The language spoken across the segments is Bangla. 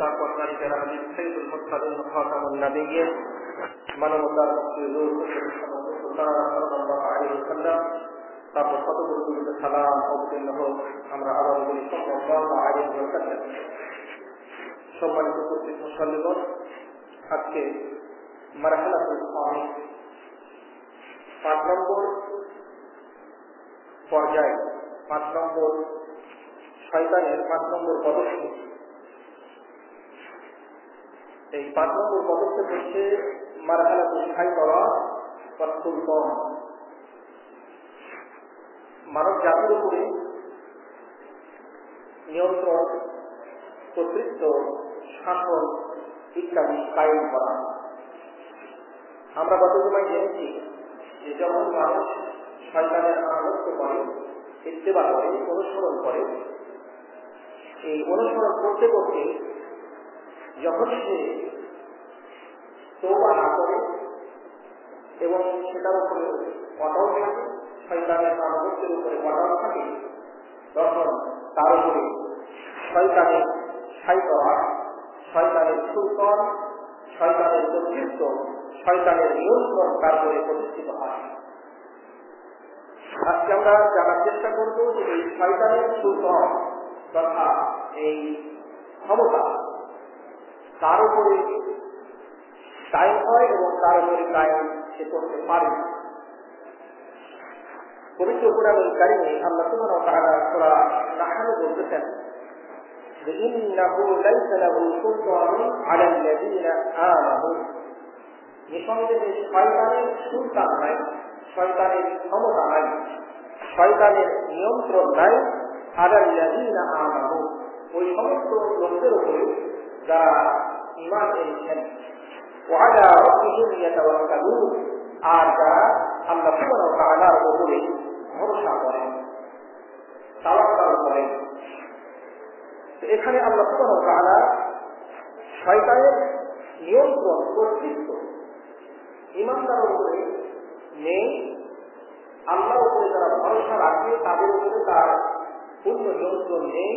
মুশতাক ওয়া তারিকের আলী সাইয়্যিদুল মুরসালিন খাতামুন নবিয়্যিন মানবতার রাসূল সাল্লাল্লাহু আলাইহি ওয়াসাল্লাম তারপর শতকোটি সালাম অবতীর্ণ হোক। আমরা আবার বলি সাল্লাল্লাহু আলাইহি ওয়াসাল্লাম। সম্মানিত উপস্থিত মুসল্লিগণ, আজকে মারহালাতুল খামিস 5 নম্বর পর্যায়ে 5 নম্বর শয়তানের 5 নম্বর পদক্ষেপ। এই 5 নম্বর পদক্ষেপ হচ্ছে মারহালাতুল সাইতারা ওয়া সুলতান। মানব জাতির উপরে নিয়ন্ত্রণ, কর্তৃত্ব, শাসন ইত্যাদি কায়েম করা। আমরা গত সময় জেনেছি যে যখন মানুষ শয়তানের আনুগত্য করে, ইত্তেবা করে, অনুসরণ করে, এই অনুসরণ করতে করতে যখন সে তওবা না করে এবং সেটার উপরে অটল থাকে, শয়তানের আনুগত্যের উপরে অটল থাকে, তখন তার উপরে শয়তানের সাইতারা, শয়তানের সুলতান, শয়তানের কর্তৃত্ব, শয়তানের নিয়ন্ত্রণ তার উপরে প্রতিষ্ঠিত হয়। আজকে আমরা জানার চেষ্টা করব যে এই শয়তানের সুলতান তথা এই ক্ষমতা তার উপরে কায়েম হয় এবং তার উপরে কায়েম সে করতে পারে। পবিত্র কুরআনুল কারীমে আল্লাহ সুবহানাহু ওয়া তাআলা সূরা নাহলে বলতেছেন যে ইন্নাহু লাইসা লাহু সুলতানুন আলাল লাযীনা আমানু। নিঃসন্দেহে শয়তানের সুলতান নাই, শয়তানের ক্ষমতা নাই, শয়তানের নিয়ন্ত্রণ নাই আলাল লাযীনা আমানু, ওই সমস্ত লোকদের উপরে যারা ঈমান এনেছেন, ওয়া আলা রাব্বিহিম ইয়াতাওয়াক্কালুন, আর যারা আল্লাহ সুবহানাহু ওয়া তাআলার উপরে ভরসা করেন, তাওয়াক্কুল করেন। এখানে আল্লাহ সুবহানাহু ওয়া তাআলা শয়তানের নিয়ন্ত্রণ, কর্তৃত্ব ঈমানদারের উপরে নেই। আল্লাহর উপরে যারা ভরসা রাখে তাদের উপরে তার পূর্ণ নিয়ন্ত্রণ নেই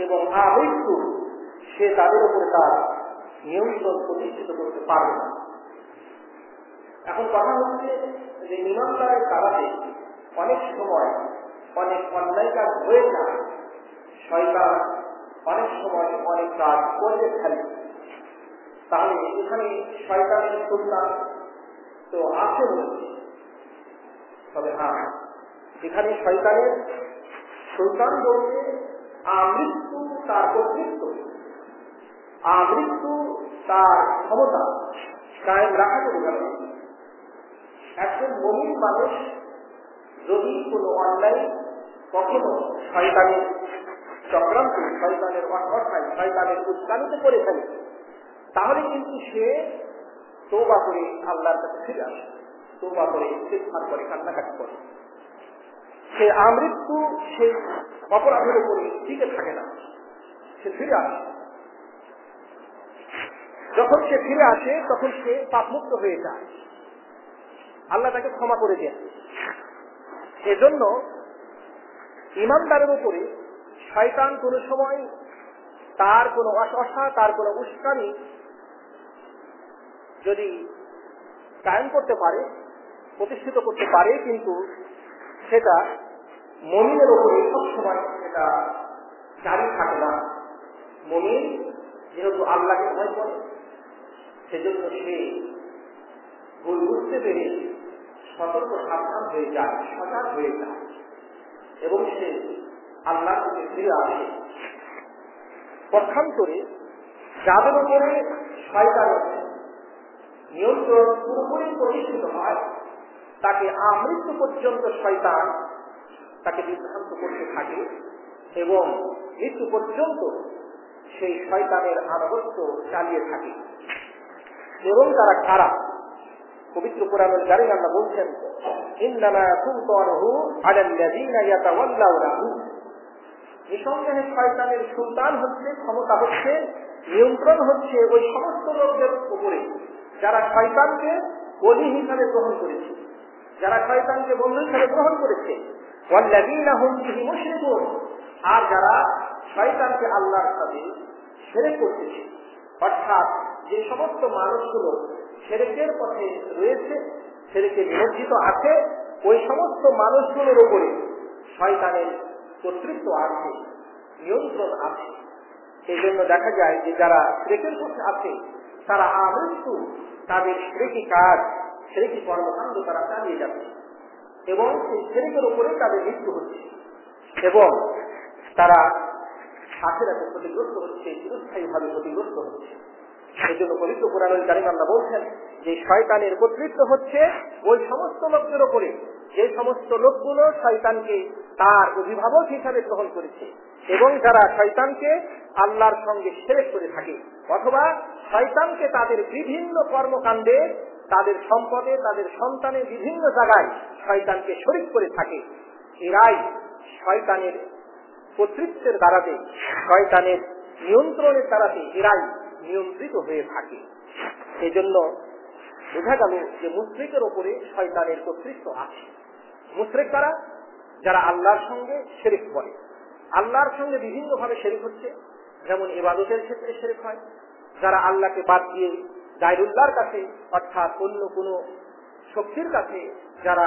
এবং আমৃত্যু সে তাদের উপরে তার নিয়ন্ত্রণ প্রতিষ্ঠিত করতে পারবে না। এখন কথা হচ্ছে যে ঈমানদারের কারণে অনেক সময় অনেক অন্যায় কাজ হয়ে যায়, শয়তান অনেক সময় অনেক কাজ করে ফেলে। তাহলে এখানে শয়তানের সুলতান তো আছে বলছে, তবে হ্যাঁ, এখানে শয়তানের সুলতান বলতে আমৃত্যু তার কর্তৃত্ব, আমৃত্যু তার ক্ষমতা কায়েম রাখাতে বোঝানো। একজন মুমিন মানুষ যদি কোনো অন্যায় কখনো শয়তানের চক্রান্ত, শয়তানের অন্যায়, শয়তানের উস্কানিতে করে ফেলে, তাহলে কিন্তু সে তওবা করে আল্লাহর কাছে ফিরে আসে, তওবা করে ইস্তিগফার করে, কান্নাকাটি করে। সে আমৃত্যু সেই অপরাধের উপরে টিকে থাকে না, সে ফিরে আসে। যখন সে ফিরে আসে তখন সে পাপমুক্ত হয়ে যায়, আল্লাহ তাকে ক্ষমা করে দেন। এজন্য ঈমানদারের উপরে শয়তান কোনো সময় তার কোনো অসহা, তার কোনো উস্কানি যদি কায়েম করতে পারে, প্রতিষ্ঠিত করতে পারে, কিন্তু সেটা মুমিনের উপরে সবসময় সেটা জারি থাকে না। মুমিন যেহেতু আল্লাহকে ভয় করে, সেজন্য সে ভুল বুঝতে পেরে সতর্ক সাবধান হয়ে যায়, সজাগ হয়ে যায় এবং সে আল্লাহর কাছে ফিরে আসে। পক্ষান্তরে যাদের উপরে শয়তানের নিয়ন্ত্রণ পুরোপুরি প্রতিষ্ঠিত হয়, তাকে আমৃত্যু পর্যন্ত শয়তান তাকে বিভ্রান্ত করতে থাকে এবং মৃত্যু পর্যন্ত সেই শয়তানের আনুগত্য চালিয়ে থাকে। এবং তারা খারাপ। পবিত্র কোরআনুল কারীমে আল্লাহ বলছেন ইন্নামা সুলতানুহু আলাল্লাযীনা ইয়াতাওয়াল্লাউনাহু। নিঃসন্দেহে শয়তানের সুলতান হচ্ছে, ক্ষমতা হচ্ছে, নিয়ন্ত্রণ হচ্ছে ওই সমস্ত লোকদের উপরে যারা শয়তানকে বলি হিসাবে গ্রহণ করেছে, যারা শয়তানকে বন্ধু হিসাবে গ্রহণ করেছে। ওয়াল্লাযীনা হুম বিহি মুশরিকুন, আর যারা শয়তানকে আল্লাহর সাথে শিরক করতেছে, অর্থাৎ যে সমস্ত মানুষগুলো শিরকের পথে রয়েছে, শিরকে নিমজ্জিত আছে, ওই সমস্ত মানুষগুলোর উপরে শয়তানের কর্তৃত্ব আছে, নিয়ন্ত্রণ আছে। এই জন্য দেখা যায় যে যারা শিরকের পথে আছে তারা আমৃত্যু তাদের শিরকি কাজ, শিরকি কর্মকাণ্ড তারা চালিয়ে যাচ্ছে এবং সেই শিরকের উপরে তাদের মৃত্যু হচ্ছে এবং তারা আখিরাতে ক্ষতিগ্রস্ত হচ্ছে, চিরস্থায়ীভাবে ক্ষতিগ্রস্ত হচ্ছে। এই জন্য পবিত্র কোরআনুল কারীম আল্লাহ বলছেন যে শয়তানের কর্তৃত্ব হচ্ছে ওই সমস্ত লোকদের উপরে যে সমস্ত লোকগুলো শয়তানকে তার অভিভাবক হিসাবে গ্রহণ করেছে এবং যারা শয়তানকে আল্লাহর সঙ্গে শিরক করে থাকে অথবা শয়তানকে তাদের বিভিন্ন কর্মকাণ্ডে, তাদের সম্পদে, তাদের সন্তানের বিভিন্ন জায়গায় শয়তানকে শরীক করে থাকে। এরাই শয়তানের কর্তৃত্বের দ্বারাতে, শয়তানের নিয়ন্ত্রণের দ্বারাতে এরাই নিয়ন্ত্রিত হয়ে থাকে। এই জন্য বোঝা গেল যে মুশরিকের ওপরে শয়তানের কর্তৃত্ব আছে। মুশরিক তারা যারা আল্লাহর সঙ্গে শিরক করে, আল্লাহর সঙ্গে বিভিন্ন ভাবে শিরক হচ্ছে, যেমন ইবাদতের ক্ষেত্রে শিরক হয়, যারা আল্লাহকে বাদ দিয়ে গায়রুল্লাহর কাছে অর্থাৎ অন্য কোন শক্তির কাছে যারা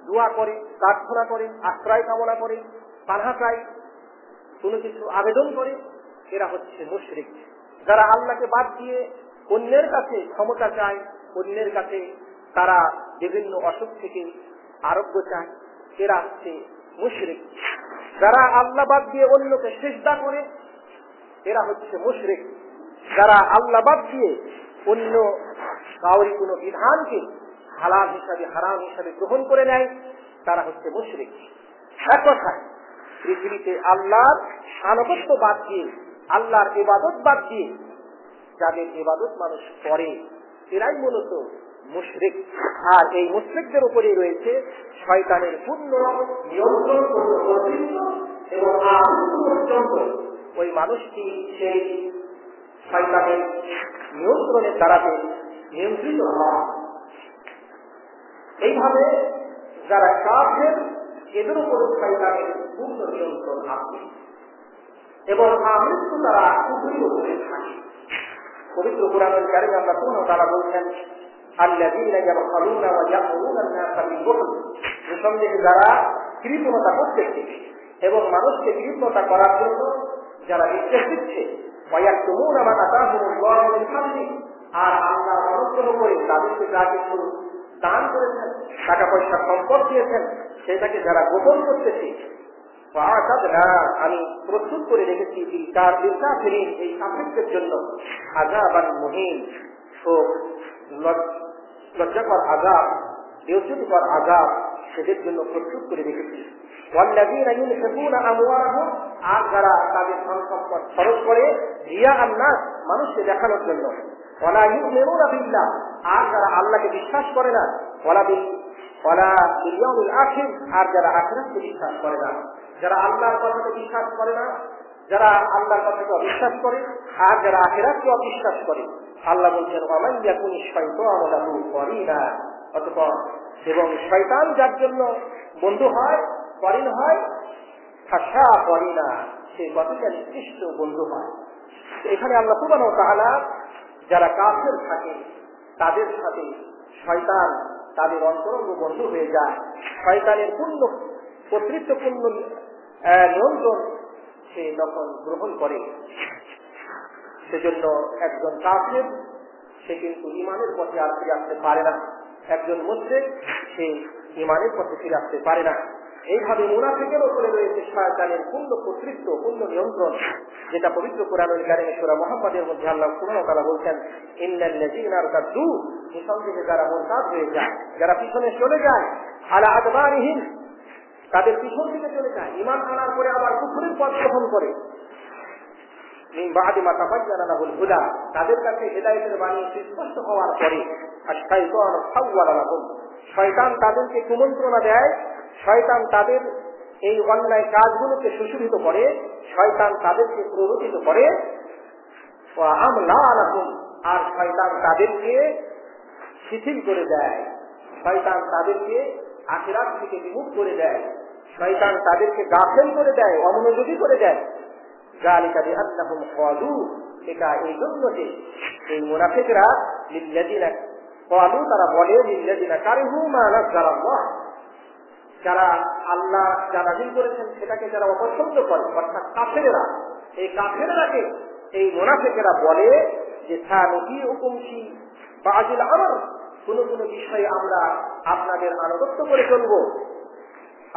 দোয়া করে, প্রার্থনা করে, আশ্রয় কামনা করে, পানাহা চায়, কোনো কিছু আবেদন করে, এরা হচ্ছে মুশরিক। যারা আল্লাহকে বাদ দিয়ে অন্যের কাছে ক্ষমতা চায়, অন্যের কাছে তারা বিভিন্ন অসুখ থেকে আরোগ্য চায়, এরা হচ্ছে মুশরিক। যারা আল্লাহ বাদ দিয়ে অন্যকে সিজদা করে, এরা হচ্ছে মুশরিক। যারা আল্লাহ বাদ দিয়ে অন্য কাউরি কোনো বিধানকে হালাল হিসাবে, হারাম হিসাবে গ্রহণ করে নেয়, তারা হচ্ছে মুশরিক। এক কথায় পৃথিবীতে আল্লাহর আনুগত্য বাদ দিয়ে, আল্লাহর ইবাদত বাদ দিয়ে যাদের ইবাদত মানুষ করে এরাই মূলত মুশরিক। আর এই মুশরিকদের উপরেই রয়েছে শয়তানের পূর্ণ নিয়ন্ত্রণ, পূর্ণ কর্তৃত্ব এবং পর্যন্ত ওই মানুষটি সেই শয়তানের নিয়ন্ত্রণের দ্বারাতে নিয়ন্ত্রিত হয়। এইভাবে যারা কাফের এদের উপর শয়তানের পূর্ণ নিয়ন্ত্রণ আছে এবং আমৃত্যু তারা কুফরির উপরে থাকে। পবিত্র কোরআনুল কারীমে আল্লাহ সুবহানাহু ওয়া তাআলা বলছেন আল্লাযীনা ইয়াবখালুনা ওয়া ইয়া'মুরুনা আন-নাসা বিল-বুখল, নিঃসন্দেহে যারা কৃপণতা করতেছে এবং মানুষকে কৃপণতা করার জন্য যারা নির্দেশ দিচ্ছে, ওয়া ইয়াকতুমুনা মা আতাহুমুল্লাহু মিন ফাদলিহি, আর আল্লাহ অনুগ্রহ করে তাদেরকে যা কিছু দান করেছেন, টাকা পয়সা সম্পদ দিয়েছেন, সেটাকে যারা গোপন করতেছে, আমি প্রস্তুত করে রেখেছি তার কাফিরিন, এই কাফিরদের জন্য আযাবান মুহিন, ও লজ্জাকর আযাব, বেউজ্জতিকর আযাব সেদের জন্য প্রস্তুত করে রেখেছি। ওয়াল্লাযীনা ইউনফিকুনা আমওয়ালাহুম, আর যারা তাদের সম্পদ খরচ করে রিয়াআন নাস, মানুষকে দেখানোর জন্য, ওয়ালা ইউমিনুনা বিল্লাহ, আর যারা আল্লাহকে বিশ্বাস করে না, ওয়ালা বিল ইয়াউমিল আখির, আর যারা আখিরাতকে বিশ্বাস করে না, যারা আল্লাহর কথাকে বিশ্বাস করে না, যারা আল্লাহর কথাকে অবিশ্বাস করে, আর যারা আখিরাতকে অবিশ্বাস করে, আল্লাহ বলছেন ওয়ামান ইয়াকুনিশ শাইতানু লাহু করিনা, অতঃপর এবং শয়তান যার জন্য বন্ধু হয়, করিন হয়, ফাশা করিনা, সে কতটা নিকৃষ্ট বন্ধু হয়। এখানে আল্লাহ সুবহানাহু ওয়া তাআলা যারা কাফের থাকে তাদের সাথে শয়তান তাদের অন্তরঙ্গ বন্ধু হয়ে যায়, শয়তানের পূর্ণ কর্তৃত্বপূর্ণ নিয়ন্ত্রণ সে তখন গ্রহণ করে। সেজন্য একজন কাফের সে কিন্তু ঈমানের পথে আর ফিরে আসতে পারে না, একজন মুশরিক সে ঈমানের পথে ফিরে আসতে পারে না। এইভাবে মুনাফিকের উপরে রয়েছে শয়তানের পূর্ণ কর্তৃত্ব, পূর্ণ নিয়ন্ত্রণ, যেটা পবিত্র কোরআনুল কারীমে সূরা মুহাম্মাদের মধ্যে আল্লাহ সুবহানাহু ওয়া তাআলা বলছেন ইন্নাল্লাযীনা ইরতাদু, নিঃসন্দেহে যারা মুরতাদ হয়ে যায়, যারা পিছনে চলে যায়, আলা আদবারিহিম, তাদের পিছন দিকে চলে যায়, ঈমান আনার পরে আবার কুফরের পথ গ্রহণ করে, মিন বা'দি মা তাবায়্যানা লাহুল হুদা, তাদের কাছে হেদায়েতের বাণী স্পষ্ট হওয়ার পরে, আশ-শাইতানু সাওয়ালা লাহুম, শয়তান তাদেরকে কুমন্ত্রণা দেয়, শয়তান তাদের এই অন্যায় কাজগুলোকে সুশোভিত করে, শয়তান তাদেরকে প্ররোচিত করে, ওয়া আমলা লাহুম, আর শয়তান তাদেরকে শিথিল করে দেয়, শয়তান তাদেরকে আখিরাত থেকে বিমুখ করে দেয়, শয়তান তাদেরকে গাফেল করে দেয়, অমনোযোগী করে দেয়। যালিকা বিআন্নাহুম ক্বালু, এটা এই জন্য যে এই মুনাফিকরা লিল্লাযিনা ক্বালু, তারা বলে লিল্লাযিনা কারিহু মা নাযালাল্লাহ, যারা আল্লাহ যা নাযিল করেছেন সেটাকে যারা অপছন্দ করে, অর্থাৎ কাফেররা, এই কাফেররাকে এই মুনাফিকেরা বলে যে সানুতিউকুম ফি বা'দিল আমর, কোন কোন বিষয়ে আমরা আপনাদের আনুগত্য করে চলবো।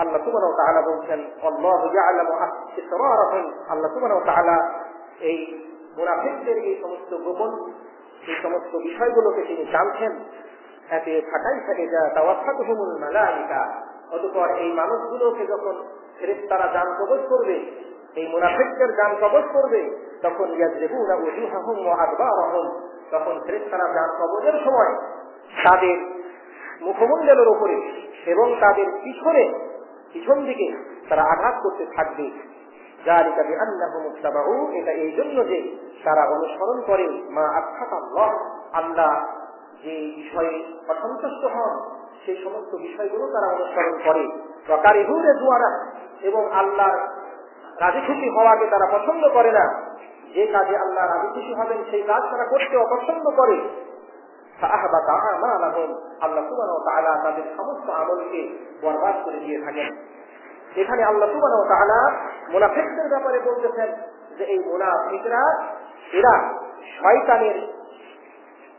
আল্লাহ সুবহানাহু ওয়া তাআলা বলছেন আল্লাহু ইয়া'লামু ইসরারহুম, আল্লাহ সুবহানাহু ওয়া তাআলা এই মুনাফিকদের এই সমস্ত গোপন এই সমস্ত বিষয়গুলোকে তিনি জানছেন। এতে ফাটাই থাকে যা তাওয়াফাতুহুমুল মালাইকা, অতঃপর এই মানুষগুলোকে যখন ফেরেশতারা জান কবজ করবে, এই মুনাফিকদের জান কবজ করবে, তখন ইয়াজরিবুনা উজুহাহুম ওয়া আদবারহুম, তখন ফেরেশতারা জান কবজের সময় তাদের মুখমণ্ডলের উপরে এবং তাদের পিছন দিকে তারা আঘাত করতে থাকবে। যালিকা বিআন্নাহুম ইত্তাবাউ, এটা এই জন্য যে তারা অনুসরণ করে মা আসখাতাল্লাহ, আল্লাহ যে বিষয়ে অসন্তুষ্ট হন সেই সমস্ত বিষয়গুলো তারা অনুসরণ করে। ওয়াকারিহু রিজওয়ানা, এবং আল্লাহর রাজি খুশি হওয়াকে তারা পছন্দ করে না। যে কাজে আল্লাহ রাজি খুশি হবেন সেই কাজ তারা করতে অপছন্দ করে। ফাআহবাতা আমালাহুম, আল্লাহ সুবহানাহু ওয়া তাআলা তাদের সমস্ত আমলকে বরবাদ করে দিয়ে থাকেন। এখানে আল্লাহ সুবহানাহু ওয়া তাআলা মুনাফিকদের ব্যাপারে বলতেছেন যে এই মুনাফিকরা এরা শয়তানের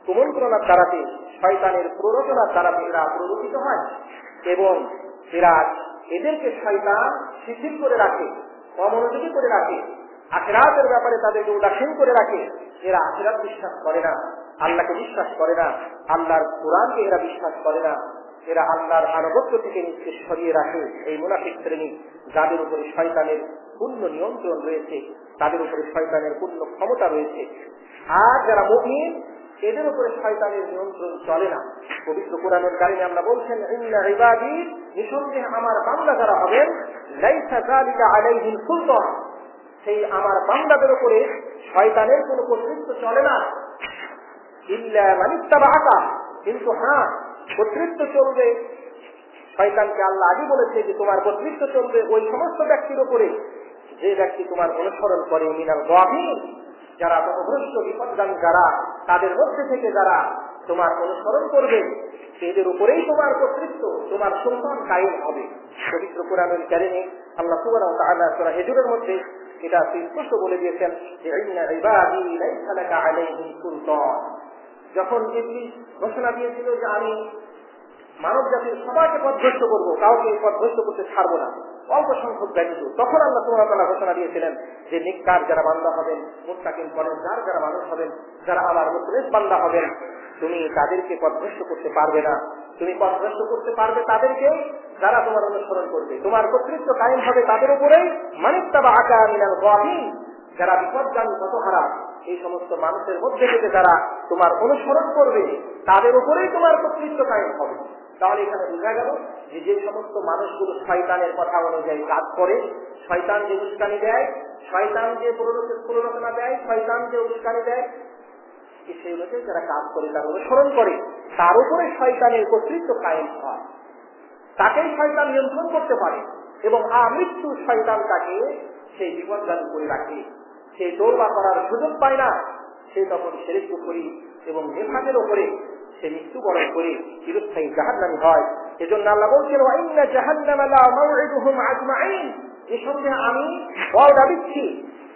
কুমন্ত্রণার দ্বারাতে, শয়তানের প্ররোচনার দ্বারাতে এরা প্ররোচিত হয় এবং এদেরকে শয়তান শিথিল করে রাখে, অমনোযোগী করে রাখে, আখিরাতের ব্যাপারে তাদেরকে উদাসীন করে রাখে। এরা আখিরাত বিশ্বাস করে না, আল্লাহকে বিশ্বাস করে না, আল্লাহর কোরআনকে এরা বিশ্বাস করে না, এরা আল্লাহর আনুগত্য থেকে নিজেকে সরিয়ে রাখে। এই মুনাফিক শ্রেণী, যাদের উপরে শয়তানের পূর্ণ নিয়ন্ত্রণ রয়েছে, তাদের উপরে শয়তানের পূর্ণ ক্ষমতা রয়েছে। আর যারা মুমিন, এদের উপরে শয়তানের নিয়ন্ত্রণ চলে না। পবিত্র কোরআনের কারিমে আমরা বলছেন ইন্না ইবাদি, নিঃসন্দেহে আমার বান্দা যারা হবেন, লাইসা যালিকা আলাইহিম সুলতান, সেই আমার বান্দাদের উপরে শয়তানের কোনো কর্তৃত্ব চলে না। ইল্লা মান ইত্তাবাআকা, কিন্তু হ্যাঁ, কর্তৃত্ব চলবে, শয়তানকে আল্লাহ আগে বলেছে যে তোমার কর্তৃত্ব চলবে ওই সমস্ত ব্যক্তির উপরে যে ব্যক্তি তোমার অনুসরণ করে, মিনাল গাফিল, যারা পথভ্রষ্ট বিপদগামী, যারা তাদের মধ্যে থেকে যারা তোমার অনুসরণ করবে, সেদের উপরেই তোমার কর্তৃত্ব, তোমার সুলতান কায়েম হবে। পবিত্র কোরআনুল কারীমে আল্লাহ সুবহানাহু ওয়া তাআলা সূরা হিজরের মধ্যে এটা স্পষ্ট বলে দিয়েছেন যে ইন্না ইবাদি লাইসা লাকা আলাইহিম সুলতান। যখন ইবলিস ঘোষণা দিয়েছিল যে আমি মানব জাতির সবাইকে পথভ্রষ্ট করবো, কাউকে পথভ্রষ্ট করতে ছাড়বো না, অল্প সংখ্যক ব্যতীত, তখন আল্লাহ সুবহানাহু ওয়া তাআলা ঘোষণা দিয়েছিলেন যে নেককার যারা বান্দা হবেন, মুত্তাকিন পরহেজগার যারা মানুষ হবেন, যারা আমার মুখলেস বান্দা হবেন, তুমি তাদেরকে পথভ্রষ্ট করতে পারবে না। তুমি পথভ্রষ্ট করতে পারবে তাদেরকে যারা তোমার অনুসরণ করবে, তোমার কর্তৃত্ব কায়েম হবে তাদের উপরেই। মানিত্তাবাআকা মিনাল গাফিল, যারা বিপদগামী, হতহারা, এই সমস্ত মানুষের মধ্যে থেকে যারা তোমার অনুসরণ করবে, তাদের উপরেই তোমার কর্তৃত্ব কায়েম হবে। তাহলে এখানে বোঝা গেল যে যে সমস্ত মানুষগুলো শয়তানের কথা অনুযায়ী কাজ করে, শয়তান যে উস্কানি দেয়, শয়তান যে প্ররোচনা দেয়, শয়তান যে উস্কানি দেয়, সেই অনুযায়ী যারা কাজ করে, তার অনুসরণ করে, তার উপরে শয়তানের কর্তৃত্ব কায়েম হয়, তাকেই শয়তান নিয়ন্ত্রণ করতে পারে এবং আমৃত্যু শয়তান তাকে সেই বিপদগামী করে রাখে। সে তওবা করার সুযোগ পায় না, সে তখন শিরক করি এবং নিফাকের উপরে সে মৃত্যুবরণ করে চিরস্থায়ী জাহান্নামী হয়। এজন্য আল্লাহ বলছেন ওয়া ইন্না জাহান্নামা লা মাওঈদুহুম আজমাইন, নিঃসন্দেহে আমি ওয়াদা দিচ্ছি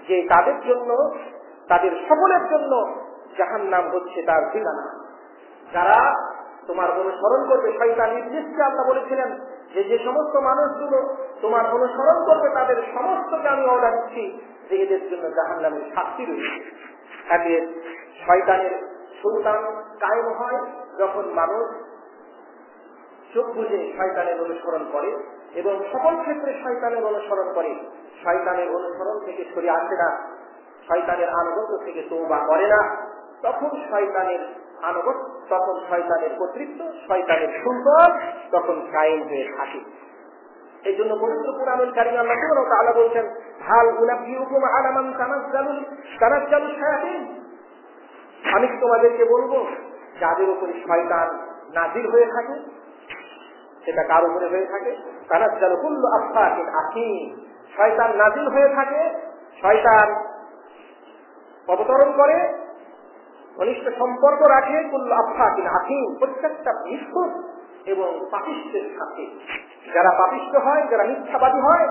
যে তাদের জন্য, তাদের সকলের জন্য জাহান্নাম হচ্ছে তার ঠিকানা। যারা তোমার অনুসরণ করবে, শয়তান নির্দেশকে আল্লাহ বলেছিলেন যে যে সমস্ত মানুষগুলো তোমার অনুসরণ করবে তাদের সমস্তকে আমি ওয়াদা দিচ্ছি যে এদের জন্য জাহান্নামের শাস্তি রয়েছে। এদের শয়তানের সুলতান কায়েম হয় যখন মানুষ চোখ বুঝে শয়তানের অনুসরণ করে এবং সকল ক্ষেত্রে শয়তানের অনুসরণ করে, শয়তানের অনুসরণ থেকে সরে আসে না, শয়তানের আনুগত্য থেকে তওবা করে না, তখন শয়তানের আনুগত্য, তখন শয়তানের কর্তৃত্ব, শয়তানের সুলতান তখন কায়েম হয়ে থাকে। এই জন্য পবিত্র কোরআনুল কারীমে আল্লাহ সুবহানাহু ওয়া তাআলা বলছেন হাল উনাব্বিউকুম আলা মান তানাজ্জালুশ শায়াতিন, আমি কি তোমাদেরকে বলবো যাদের উপরে শয়তান নাজিল হয়ে থাকে, সেটা কার উপরে হয়ে থাকে? তানাজ্জালু কুল্লু আফাকিন আকিম, শয়তান নাজিল হয়ে থাকে শয়তান অবতরণ করে, ঘনিষ্ঠ সম্পর্ক রাখে কুল্লু আফাকিন আথিম, প্রত্যেকটা মিথ্যুক এবং পাপিষ্ঠের সাথে। যারা পাপিষ্ঠ হয়, যারা মিথ্যাবাদী হয়,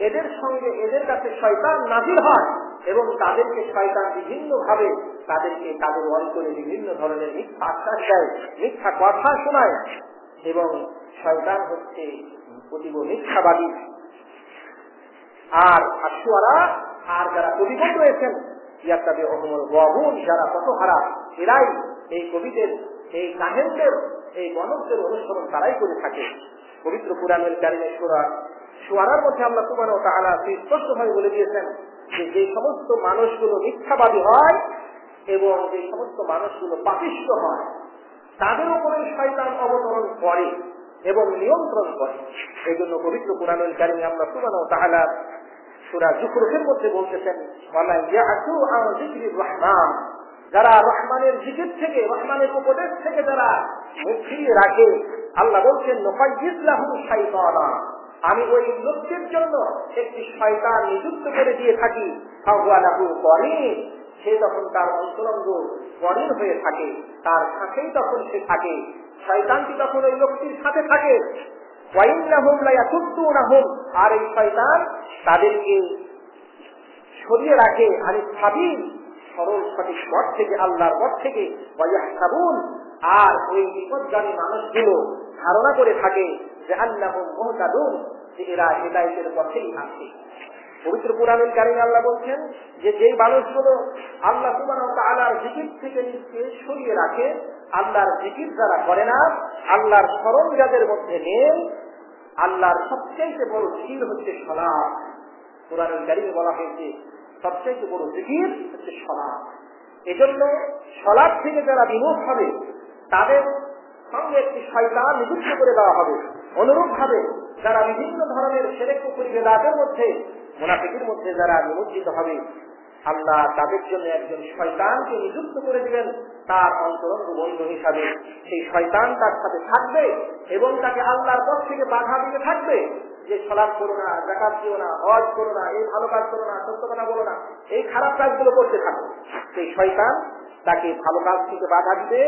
এদের সঙ্গে এদের কাছে শয়তান নাজির হয় এবং তাদেরকে শয়তান বিভিন্ন ভাবে তাদেরকে তাদের অন্তরে বিভিন্ন ধরনের মিথ্যা আশ্বাস দেয়, মিথ্যা কথা শোনায় এবং শয়তান হচ্ছে অতীব মিথ্যাবাদী। আর আশুয়ারা, আর যারা কবিগণ রয়েছেন, ইয়াত্তাবি ওহুমুল গাবুন, যারা পথহারা, এরাই এই কবিদের, এই কাহেনদের, এই গণকদের অনুসরণ তারাই করে থাকে। পবিত্র কুরআনুল কারীমের সূরা শুআরার মধ্যে আল্লাহ সুবহানাহু ওয়া তাআলা স্পষ্টভাবে বলে দিয়েছেন যে যে সমস্ত মানুষগুলো মিথ্যাবাদী হয় এবং যে সমস্ত মানুষগুলো পাপিষ্ঠ হয়, তাদের উপরে শয়তান অবতরণ করে এবং নিয়ন্ত্রণ করে। এই জন্য পবিত্র কুরআনুল কারীমে আল্লাহ সুবহানাহু ওয়া তাআলা সূরা যুখরুফের মধ্যে বলতেছেন, ওয়ালা ইয়াতু আন যিকরির রহমান, যারা রহমানের জিকির থেকে, রহমানের উপদেশ থেকে যারা মুখ ফিরিয়ে রাখে, আল্লাহ বলছেন নুকাইয়িদ লাহু শাইতানা, আমি ওই লোকদের জন্য একটি শয়তান নিযুক্ত করে দিয়ে থাকি, ফাহুয়া লাহু করিন, সে তখন তার অন্তরঙ্গ করিন হয়ে থাকে, তার সাথেই তখন সে থাকে, শয়তানটি তখন ওই লোকটির সাথে থাকে। ওয়াইন্নাহুম লা ইয়াসুদ্দুনাহুম, আর এই শয়তান তাদেরকে সরিয়ে রাখে আনিস সাবিল, সরল সঠিক পথ থেকে, আল্লাহর পথ থেকে। ওয়ায়াহসাবুন, আর ওই বিপদগামী মানুষগুলো ধারণা করে থাকে যে আন্নাহুম মুহতাদুন, যে এরা হিদায়াতের পথেই আছে। পবিত্র কুরআনুল কারীমে আল্লাহ বলছেন যে যেই মানুষগুলো আল্লাহ সুবহানাহু ওয়া তাআলার জিকির থেকে নিজেকে সরিয়ে রাখে, আল্লাহর জিকির যারা করে না, আল্লাহর স্মরণ যাদের মধ্যে নেই, আল্লাহর সবচেয়ে বড় জিকির হচ্ছে সালাত। কুরআনুল কারীমে বলা হয়েছে সবচেয়ে বড় জিকির হচ্ছে সালাত। এজন্য সালাত থেকে যারা বিমুখ হবে, তাদের সঙ্গে একটি শয়তান নিযুক্ত করে দেওয়া হবে। অনুরূপ ভাবে যারা বিভিন্ন ধরনের শিরক কুফর বিদআতের মধ্যে, মুনাফিকের মধ্যে যারা নিমজ্জিত হবে, আল্লাহ তাদের জন্য একজন শয়তানকে নিযুক্ত করে দিবেন তার অন্তরঙ্গ বন্ধু হিসাবে। সেই শয়তান তার সাথে থাকবে এবং তাকে আল্লাহর পথ থেকে বাধা দিতে থাকবে যে সালাত করো না, যাকাত দিও না, হজ করো না, এই ভালো কাজ করো না, সত্য কথা বলো না, এই খারাপ কাজগুলো করতে থাকো। সেই শয়তান তাকে ভালো কাজ থেকে বাধা দিবে,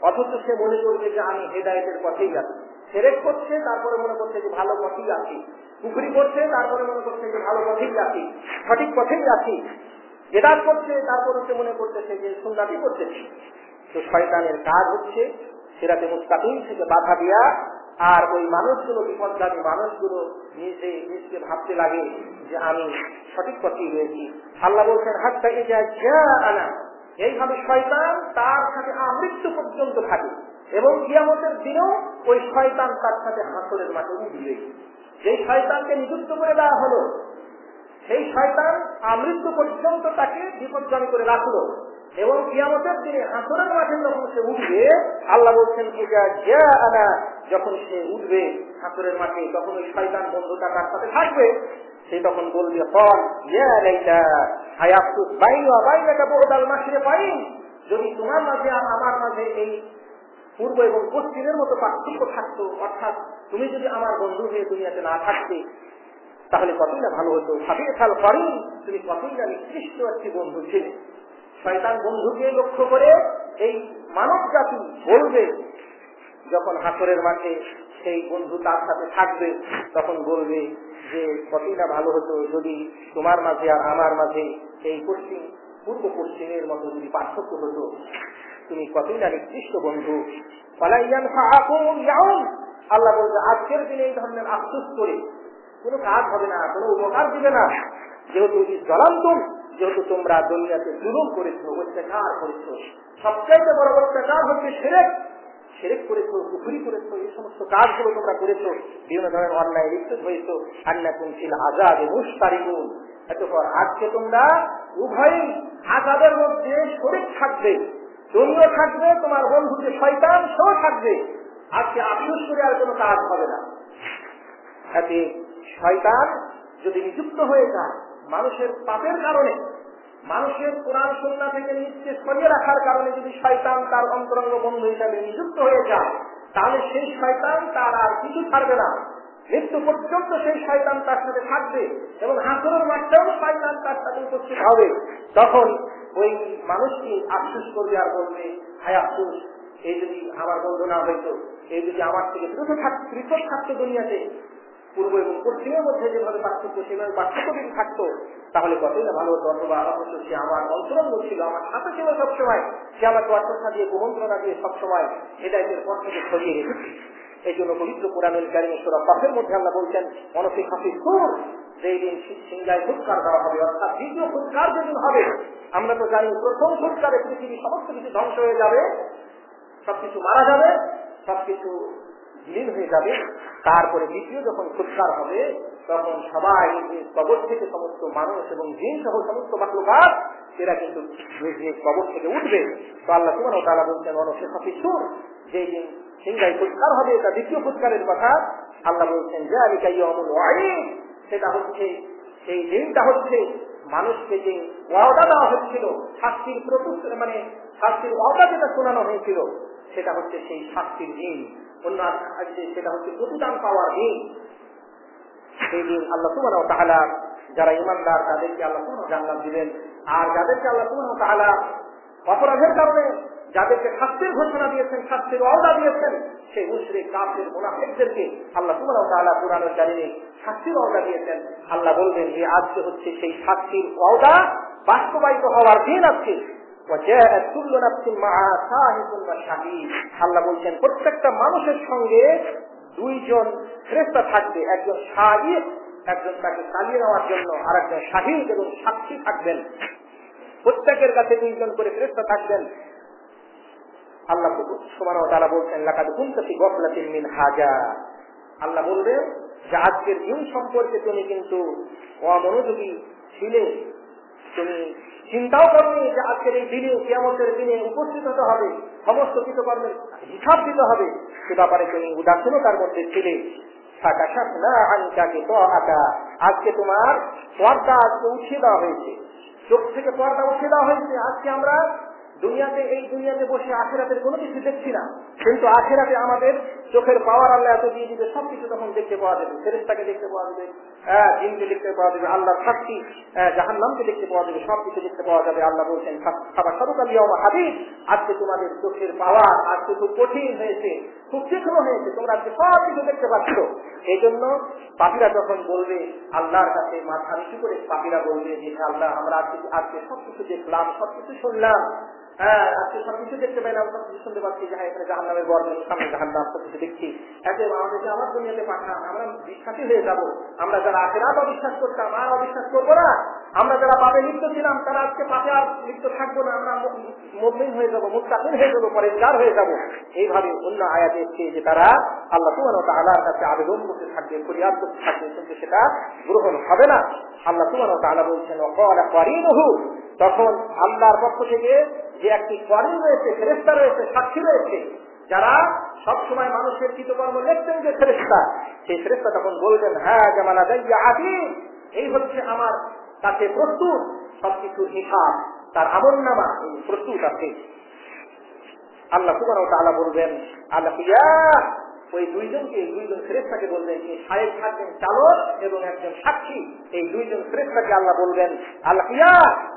অথচ সে মনে করবে যে আমি হেদায়েতের পথেই আছি। শিরক করছে, তারপরে মনে করছে যে ভালো পথেই আছি। কুফরি করছে, তারপরে মনে করছে যে ভালো পথেই আছি, সঠিক পথেই আছি। বিদআত করছে, তারপরে সে মনে করতেছে যে সুন্নাতই করতেছে। তো শয়তানের কাজ হচ্ছে সিরাতে মুস্তাকিম থেকে বাধা দেয়া, আর ওই মানুষগুলো, বিপদগামী মানুষগুলো নিজকে ভাবতে লাগে যে আমি সঠিক পথেই রয়েছি। আল্লাহ বলছেন হাত্তা ইযা জাআনা, এইভাবে শয়তান তার সাথে আমৃত্যু পর্যন্ত থাকে এবং কিয়ামতের দিনেও ওই শয়তান তার সাথে হাসরের মাঠে উঠবে। যেই শয়তানকে নিযুক্ত করে দেওয়া হলো, সেই শয়তান আমৃত্যু পর্যন্ত তাকে বিপদগামী করে রাখলো এবং কিয়ামতের দিনে হাসরের মাঠে যখন সে উঠবে, আল্লাহ বলছেন ইযা জাআনা, যখন সে উঠবে হাসরের মাঠে, তখন ওই শয়তান বন্ধুটা তার সাথে থাকবে। সে তখন বলবে ক্বাল ইয়া লাইতা আয়াফতুস বাইনি ওয়া বাইনাকা বু'দাল মাশরিকাইন, যদি তোমার মাঝে আর আমার মাঝে এই পূর্ব এবং পশ্চিমের মতো পার্থক্য থাকতো, অর্থাৎ তুমি যদি আমার বন্ধু হয়ে দুনিয়াতে না থাকতে, তাহলে কতই না ভালো হতো। সাবিসাল করিম, তুমি কতই না নিকৃষ্ট একটি বন্ধু ছিলে। শয়তান বন্ধুকে লক্ষ্য করে এই মানব জাতি বলবে, যখন হাসরের মাঠে সেই বন্ধু তার সাথে থাকবে, তখন বলবে যে কতই না ভালো হতো যদি তোমার মাঝে আর আমার মাঝে এই পশ্চিম পূর্ব পশ্চিমের মতো যদি পার্থক্য হতো, তুমি কতই না নিকৃষ্ট বন্ধু। আল্লাহ বলছে আজকের দিনে এই ধরনের আফসোস করে কোনো কাজ হবে না, কোনো উপকার দিবে না। যেহেতু জলান্তম, যেহেতু তোমরা দুনিয়াতে জুলুম করেছো, অত্যাচার করেছো, সবচাইতে বড় অত্যাচার হচ্ছে শিরক। শিরক করেছো, কুফরি করেছো, এই সমস্ত কাজগুলো তোমরা করেছো, বিভিন্ন ধরনের অন্যায় লিপ্ত হয়েছো। আন্নাকুম ফিল আযাবি মুশতারিকুন, এতপর আজকে তোমরা উভয়ই আযাবের মধ্যে শরীক থাকবে। তুমিও থাকবে, তোমার বন্ধু যে শয়তান সেও থাকবে। আজকে আফসোস করে আর কোনো কাজ হবে না। এতে শয়তান যদি নিযুক্ত হয়ে যায় মানুষের পাপের কারণে, মানুষের কোরআন সুন্নাহ থেকে নিজকে সরিয়ে রাখার কারণে যদি শয়তান তার অন্তরঙ্গ বন্ধু হিসাবে নিযুক্ত হয়ে যায়, তাহলে সেই শয়তান তার আর কিছু ছাড়বে না। মৃত্যু পর্যন্ত সেই শয়তান তার সাথে থাকবে এবং হাসরের মাঠেও শয়তান তার সাথে উপস্থিত হবে। তখন ওই মানুষটি আফসোস করবে আর বলবে, হায় আফসোস, এই যদি আমার বন্ধু না হইতো, এই যদি আমার থেকে পৃথক থাকতো দুনিয়াতে, পূর্ব এবং পশ্চিমের মধ্যে যেভাবে পার্থক্য সেভাবে পার্থক্য যদি থাকতো, তাহলে কতই না ভালো হতো। অথবা অবশ্য সে আমার অন্তরঙ্গ ছিল, আমার সাথে ছিল সবসময়, সে আমাকে অর্থনা দিয়ে কুমন্ত্রণা দিয়ে সবসময় হেদায়েতের পথ থেকে সরিয়ে রেখেছে। এই জন্য পবিত্র কোরআনুল কারীমে সূরা কফের মধ্যে আল্লাহ বলছেন, অনফিক হাফিজ সুর, যেই দিন সিংহায় ফুৎকার দেওয়া হবে, অর্থাৎ দ্বিতীয় ফুৎকার যেদিন হবে। আমরা তো জানি প্রথম ফুৎকারে পৃথিবী সমস্ত কিছু ধ্বংস হয়ে যাবে, সবকিছু মারা যাবে, সবকিছু বিলীন হয়ে যাবে। তারপরে দ্বিতীয় যখন ফুৎকার হবে, তখন সবাই কবর থেকে সমস্ত মানুষ এবং জিন সহ সমস্ত মাখলুকাত এরা কিন্তু কবর থেকে উঠবে। তো আল্লাহ সুবহানাহু ওয়া তাআলা বলছেন, অনফিক হাফিজ সুর, যেই দিন সিংহায় ফুৎকার হবে, এটা দ্বিতীয় ফুৎকারের কথা আল্লাহ বলছেন। যালিকা ইয়াউমুল ওয়াঈদ, সেটা হচ্ছে, সেই দিনটা হচ্ছে মানুষকে যে ওয়াদা দেওয়া হচ্ছিল, শাস্তির মানে শাস্তির ওয়াদা যেটা শোনানো হয়েছিল, সেটা হচ্ছে সেই শাস্তির দিন। অন্য সেটা হচ্ছে প্রতিদান পাওয়ার দিন। সেই দিন আল্লাহ সুবহানাহু ওয়া তাআলা যারা ঈমানদার তাদেরকে আল্লাহ সুবহানাহু জান্নাত দিবেন, আর যাদেরকে আল্লাহ সুবহানাহু ওয়া তাআলা অপরাধের কারণে যাদেরকে শাস্তির ঘোষণা দিয়েছেন, শাস্তির ওয়াদা দিয়েছেন, সেই মুশরিক কাফির মুনাফিকদেরকে আল্লাহ সুবহানাহু ওয়া তাআলা কুরআনুল কারীমে শাস্তির ওয়াদা দিয়েছেন। আল্লাহ বলবেন যে আজকে হচ্ছে সেই শাস্তির ওয়াদা বাস্তবায়িত হওয়ার দিন। আজকে আল্লাহ বলছেন প্রত্যেকটা মানুষের সঙ্গে দুইজন ফেরেশতা থাকবে, একজন শাহিদ, একজন তাকে চালিয়ে নেওয়ার জন্য, আর একজন শাহিদ এবং সাক্ষী থাকবেন। প্রত্যেকের কাছে দুইজন করে ফেরেশতা থাকবেন। আল্লাহ সুবহানাহু ওয়া তাআলা বলছেন, লাকাদ কুনতা ফি গাফলাতিন মিন হাজা। আল্লাহ বলবেন যে আজকের দিন সম্পর্কে তুমি কিন্তু অমনোযোগী ছিলে, তুমি চিন্তাও করনি যে আজকের এই দিনে, কিয়ামতের দিনে উপস্থিত হতে হবে, সমস্ত কৃতকর্মের হিসাব দিতে হবে, সে ব্যাপারে তুমি উদাসীনতার মধ্যে ছিলে। আজকে তোমার পর্দা আজকে উঠিয়ে দেওয়া হয়েছে, চোখ থেকে পর্দা উঠিয়ে দেওয়া হয়েছে। আজকে আমরা এই দুনিয়াতে বসে আখিরাতের কোনো কিছু দেখছি না, কিন্তু আখিরাতে আমাদের চোখের পাওয়ার আল্লাহ এত দিয়ে দিবে, সবকিছু তখন দেখতে পাওয়া যাবে। ফেরেশতাকে দেখতে পাওয়া যাবে, জিনকে দেখতে পাওয়া যাবে, আল্লাহর সাক্ষী জাহান্নামকে দেখতে পাওয়া যাবে, সবকিছু দেখতে পাওয়া যাবে। আল্লাহ বলছেন, আজকে তোমাদের চোখের পাওয়ার আজকে খুব কঠিন হয়েছে, খুব তীক্ষ্ণ হয়েছে, তোমরা আজকে সবকিছু দেখতে পাচ্ছ। এই জন্য পাপীরা যখন বলবে আল্লাহর কাছে মাথা নিচু করে, পাপীরা বলবে যে আল্লাহ, আমরা আজকে সবকিছু দেখলাম, সবকিছু শুনলাম, আজকে সবকিছু দেখতে পাইলাম, সবকিছু শুনতে পাচ্ছি, যে এখানে জাহান্নামের বর্ণনা, সামনে জাহান্নাম, সবকিছু দেখছি, এখন আমাদেরকে আমার দুনিয়াতে পাঠান, আমরা বিশ্বাসী হয়ে যাব। আমরা যারা আখিরাত অবিশ্বাস করতাম আর অবিশ্বাস করবো না, আমরা যারা পাপে লিপ্ত ছিলাম তারা আজকে পাপে আর লিপ্ত থাকবো না, আমরা মুমিন হয়ে যাবো, মুত্তাকিন হয়ে যাবো, পরেজগার হয়ে যাবো। এইভাবে অন্য আয়াতে এসেছে যে তারা আল্লাহ সুবহানাহু ওয়া তাআলার কাছে আবেদন করতে থাকবে, ফরিয়াদ করতে থাকবে, কিন্তু সেটা গ্রহণ হবে না। আল্লাহ সুবহানাহু ওয়া তাআলা বলছেন, ওয়াকালা কারিনুহু, তখন আল্লাহর পক্ষ থেকে যে একটি করিন রয়েছে, ফেরেশতা রয়েছে, সাক্ষী রয়েছে, যারা সবসময় মানুষের কৃতকর্ম লিখতেন, যে ফেরেশতা, সেই ফেরেশতা তখন বলবেন, হ্যাঁ জামানা দাইয়া আদি, এই হচ্ছে আমার কাছে প্রস্তুত সবকিছুর হিসাব, তার আমলনামা প্রস্তুত আছে। আল্লাহ সুবহানাহু ওয়া তাআলা বলবেন, আলাকিয়া, ওই দুইজন ফেরেশতাকে বলবেন, যে শায়েখ থাকবেন চালক এবং একজন সাক্ষী, এই দুইজন ফেরেশতাকে আল্লাহ বলবেন, আলাকিয়া,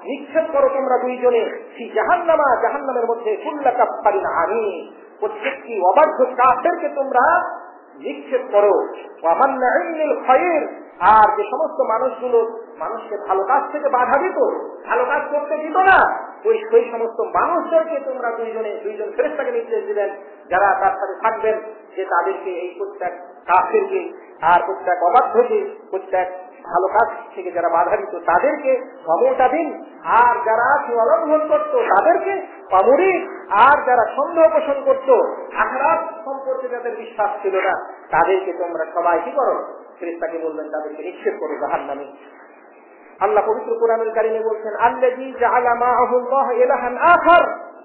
নিক্ষেপ করো তোমরা দুইজনে ফি জাহান্নামা, জাহান্নামের মধ্যে কুল্লা কাফফারিন আমিন, প্রত্যেকটি অবাধ্য কাফেরকে তোমরা নিক্ষেপ করো। ওয়া মান্নাইল খায়র, আর যে সমস্ত মানুষগুলো মানুষকে ভালো কাজ থেকে বাধা দিত, ভালো কাজ করতে দিত না, সেই সমস্ত মানুষদেরকে তোমরা দুইজন ফেরেশতাকে নির্দেশ দিলেন, যারা তার সাথে থাকবেন, যে তাদেরকে এই প্রত্যেক কাফেরকে আর প্রত্যেক অবাধ্যকে, প্রত্যেক ভালো কাজ থেকে যারা বাধা দিত তাদেরকে ক্ষমতা দিন, আর যারা লঙ্ঘন করত তাদেরকে অমরি, আর যারা সন্দেহ পোষণ করত, আখিরাত সম্পর্কে যাদের বিশ্বাস ছিল না, তাদেরকে তোমরা সবাই কি করো, ফেরেশতাকে বলবেন তাদেরকে নিক্ষেপ করো জাহান্নামে। আল্লাহ পবিত্র কোরআনুল কারীমে বলছেন, আল্লাযী জাআলা মাআহুল্লাহ ইলাহান আখার,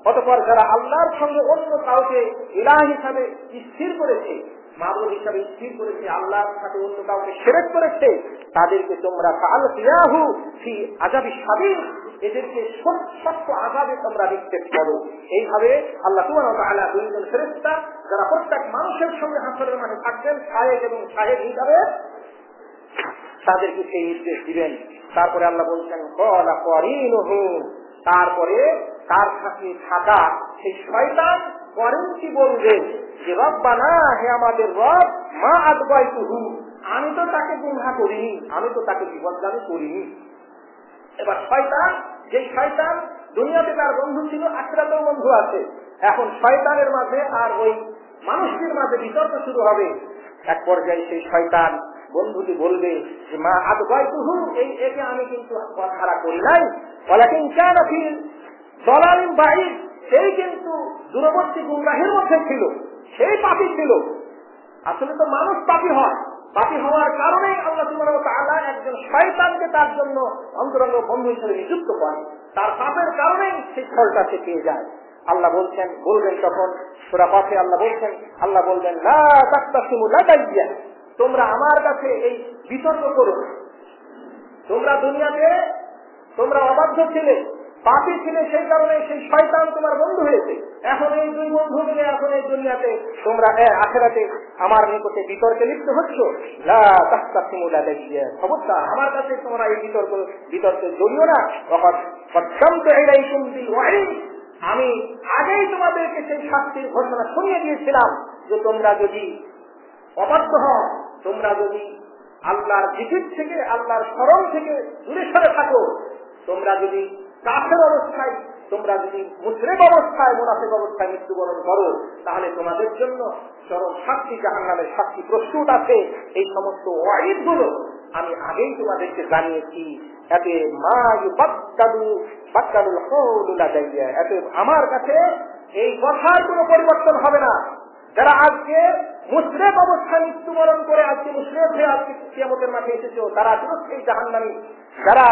অতঃপর যারা আল্লাহর সঙ্গে অন্য কাউকে ইলাহ হিসাবে স্থির করেছে, মাবুদ হিসাবে স্থির করেছে, আল্লাহর সাথে অন্য কাউকে শিরক করেছে, তাদেরকে তোমরা ফাআলকিয়াহু ফি আযাবিশ শাদীদ, এদেরকে সত্য আযাবে তোমরা নিক্ষেপ করো। এইভাবে আল্লাহ সুবহানাহু ওয়া তাআলা দুইজন ফেরেশতা যারা প্রত্যেক মানুষের সঙ্গে হাসরের মাঠে থাকবেন শাহেদ এবং শাহেদ হিসাবে, তাদেরকে সেই নির্দেশ দিবেন। তারপরে আল্লাহ বলছেন ক্বালা কারিনুহু, তারপরে তার সাথে থাকা সেই শয়তান করিনটি বলবে যে রব্বানা, হে আমাদের রব, মা আদগাইতুহু, আমি তো তাকে গুমরাহ করিনি, আমি তো তাকে বিপদগামী করিনি। এবার শয়তান, যে শয়তান দুনিয়াতে তার বন্ধু ছিল, আখিরাতেও বন্ধু আছে, এখন শয়তানের মাঝে আর ওই মানুষটির মাঝে বিতর্ক শুরু হবে। এক পর্যায়ে সেই শয়তান বন্ধুটি বলবে যে মা আদগাইতুহু, একে আমি কিন্তু পথহারা করি নাই, ওয়ালাকিন কানা ফি দালালিন বাঈদ, সেই কিন্তু দূরবর্তী গুমরাহের মধ্যে ছিল, সেই পাপী ছিল। আসলে তো মানুষ পাপী হয়, পাপী হওয়ার কারণেই আল্লাহ সুবহানাহু ওয়া তাআলা একজন শয়তানকে তার জন্য অন্তরঙ্গ বন্ধু হিসেবে নিযুক্ত করেন। তার পাপের কারণেই সেই ফলটা সে পেয়ে যায়। আল্লাহ বলবেন তখন সূরা কাফে আল্লাহ বলবেন লা তাকতাসিমু লাদাইয়া, তোমরা আমার কাছে এই বিতর্ক করো। তোমরা দুনিয়াতে তোমরা অবাধ্য ছিলে, পাপী ছিলে, সেই কারণে সেই শয়তান তোমার বন্ধু হয়েছে। এখন এই দুই বন্ধু মিলে এখন এই দুনিয়াতে তোমরা আখিরাতে আমার নিকটে বিতর্কে লিপ্ত হচ্ছ। লা তাহতাসিমু লাদাইয়া, খবরদার আমার কাছে তোমরা এই বিতর্কে জড়িও না। ওয়াকাদ কদ্দামতু ইলাইকুম বিল ওয়াঈদ, আমি আগেই তোমাদেরকে সেই শাস্তির ঘোষণা শুনিয়ে দিয়েছিলাম যে তোমরা যদি অবাধ্য হও, তোমরা যদি আল্লাহর জিকির থেকে, আল্লাহর স্মরণ থেকে দূরে সরে থাকো, তোমরা যদি কাফের অবস্থায়, তোমরা যদি মুশরিক অবস্থায়, মুনাফিক অবস্থায় মৃত্যুবরণ করো, তাহলে তোমাদের জন্য চরম শাস্তি, জাহান্নামের শাস্তি প্রস্তুত আছে। এই সমস্ত ওয়াঈদগুলো আমি আগেই তোমাদেরকে জানিয়েছি। এতে মা ইউবাদদালুল কওলু লাদাইয়া, এতে আমার কাছে এই কথার কোনো পরিবর্তন হবে না। যারা আজকে মুশরিক অবস্থায় মৃত্যুবরণ করে আজকে মুশরিক হয়ে আজকে কিয়ামতের মাঠে এসেছো, তারা চিরস্থায়ী জাহান্নামী। যারা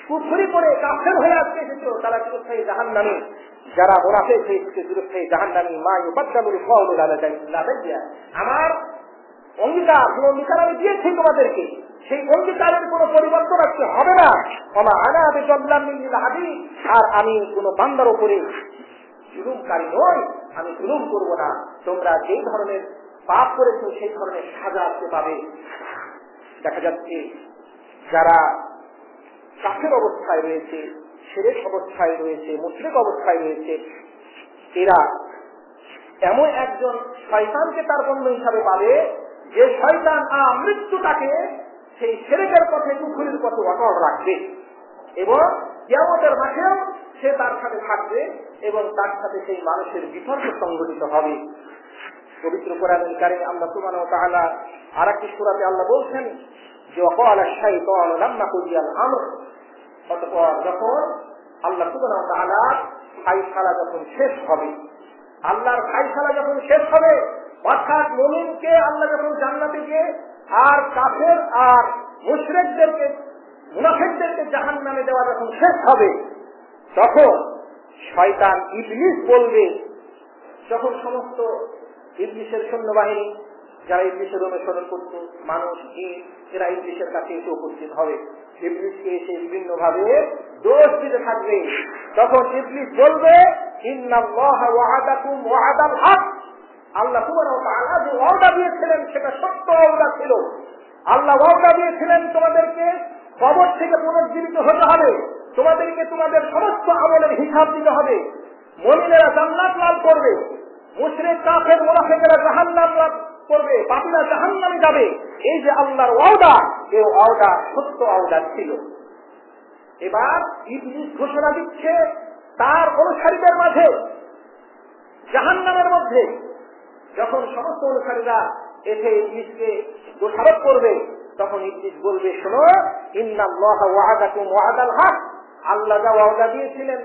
কুফরি করে কাফের হয়ে আজকে এসেছো, তারা চিরস্থায়ী জাহান্নামী। যারা মুনাফিক হয়ে এসেছে, চিরস্থায়ী জাহান্নামী। মা ইউবাদদালুল কওলু লাদাইয়া, আমার অঙ্গীকার আমি দিয়েছি তোমাদেরকে, সেই অঙ্গীকারের কোনো পরিবর্তন আজকে হবে না। ওমা আনা বিযাল্লামিন লিল আবিদ, আর আমি কোনো বান্দার উপরে জুলুমকারী নই, আমি জুলুম করব না। তোমরা যেই ধরনের পাপ করেছো সেই ধরনের সাজা আজকে পাবে। দেখা যাচ্ছে যারা কাফের অবস্থায় রয়েছে, শিরক অবস্থায় রয়েছে, মুশরিক অবস্থায় রয়েছে, এরা এমন একজন শয়তানকে তার বন্ধু হিসাবে পাবে যে শয়তান মৃত্যুটাকে সেই শিরকের পথে, কুফরির পথে অটল রাখবে এবং কিয়ামতের মাঠেও সে তার সাথে থাকবে এবং তার সাথে সেই মানুষের বিতর্ক সংঘটিত হবে। পবিত্র কোরআনুল কারীমে আল্লাহ সুবহানাহু ওয়া তাআলা আরেকটি সূরাতে আল্লাহ বলছেন যে ওয়াকালা শাইতানু লাম্মা কুদিয়াল আমর, অতঃপর যখন আল্লাহ সুবহানাহু ওয়া তাআলা ফায়সালা যখন শেষ হবে, আল্লাহর ফায়সালা যখন শেষ হবে, অর্থাৎ মুমিনকে আল্লাহ যখন জান্নাতে দিয়ে আর কাফের আর মুশরিকদেরকে, মুনাফিকদেরকে জাহান্নামে দেওয়া যখন শেষ হবে, তখন শয়তান ইবলিস বলবে, যখন সমস্ত ইবলিসের সৈন্যবাহিনী যারা ইবলিসের অনুসরণ করত, মানুষ এরা ইবলিসের কাছে এসে উপস্থিত হবে, ইবলিসকে এসে বিভিন্ন ভাবে দোষ দিতে থাকবে। তখন ইবলিস বলবে ইন্নাল্লাহা ওয়া'আদাকুম ওয়া'দাল হক, আল্লাহ সুবহানাহু ওয়া তাআলা যে ওয়াদা দিয়েছিলেন সেটা সত্য ওয়াদা ছিল। আল্লাহ ওয়াদা দিয়েছিলেন তোমাদেরকে কবর থেকে পুনর্জীবিত হতে হবে, তোমাদেরকে তোমাদের সমস্ত আমলের হিসাব দিতে হবে, মুমিনেরা জান্নাত লাভ করবে, মুশরিক কাফের মুনাফিকেরা জাহান্নাম লাভ করবে, পাপীরা জাহান্নামে যাবে। এই যে আল্লাহর ওয়াদা, এই ওয়াদা সত্য ওয়াদা ছিল। এবার ইবলিস ঘোষণা দিচ্ছে তার অনুসারীদের মাঝে, জাহান্নামের মধ্যে যখন সমস্ত অনুসারীরা এসে ইবলিসকে দোষারোপ করবে, তখন ইবলিস বলবে শোনো, ইন্নাল্লাহা ওয়া'আদাকুম ওয়া'দাল হক, আল্লাহ যা ওয়াদা দিয়েছিলেন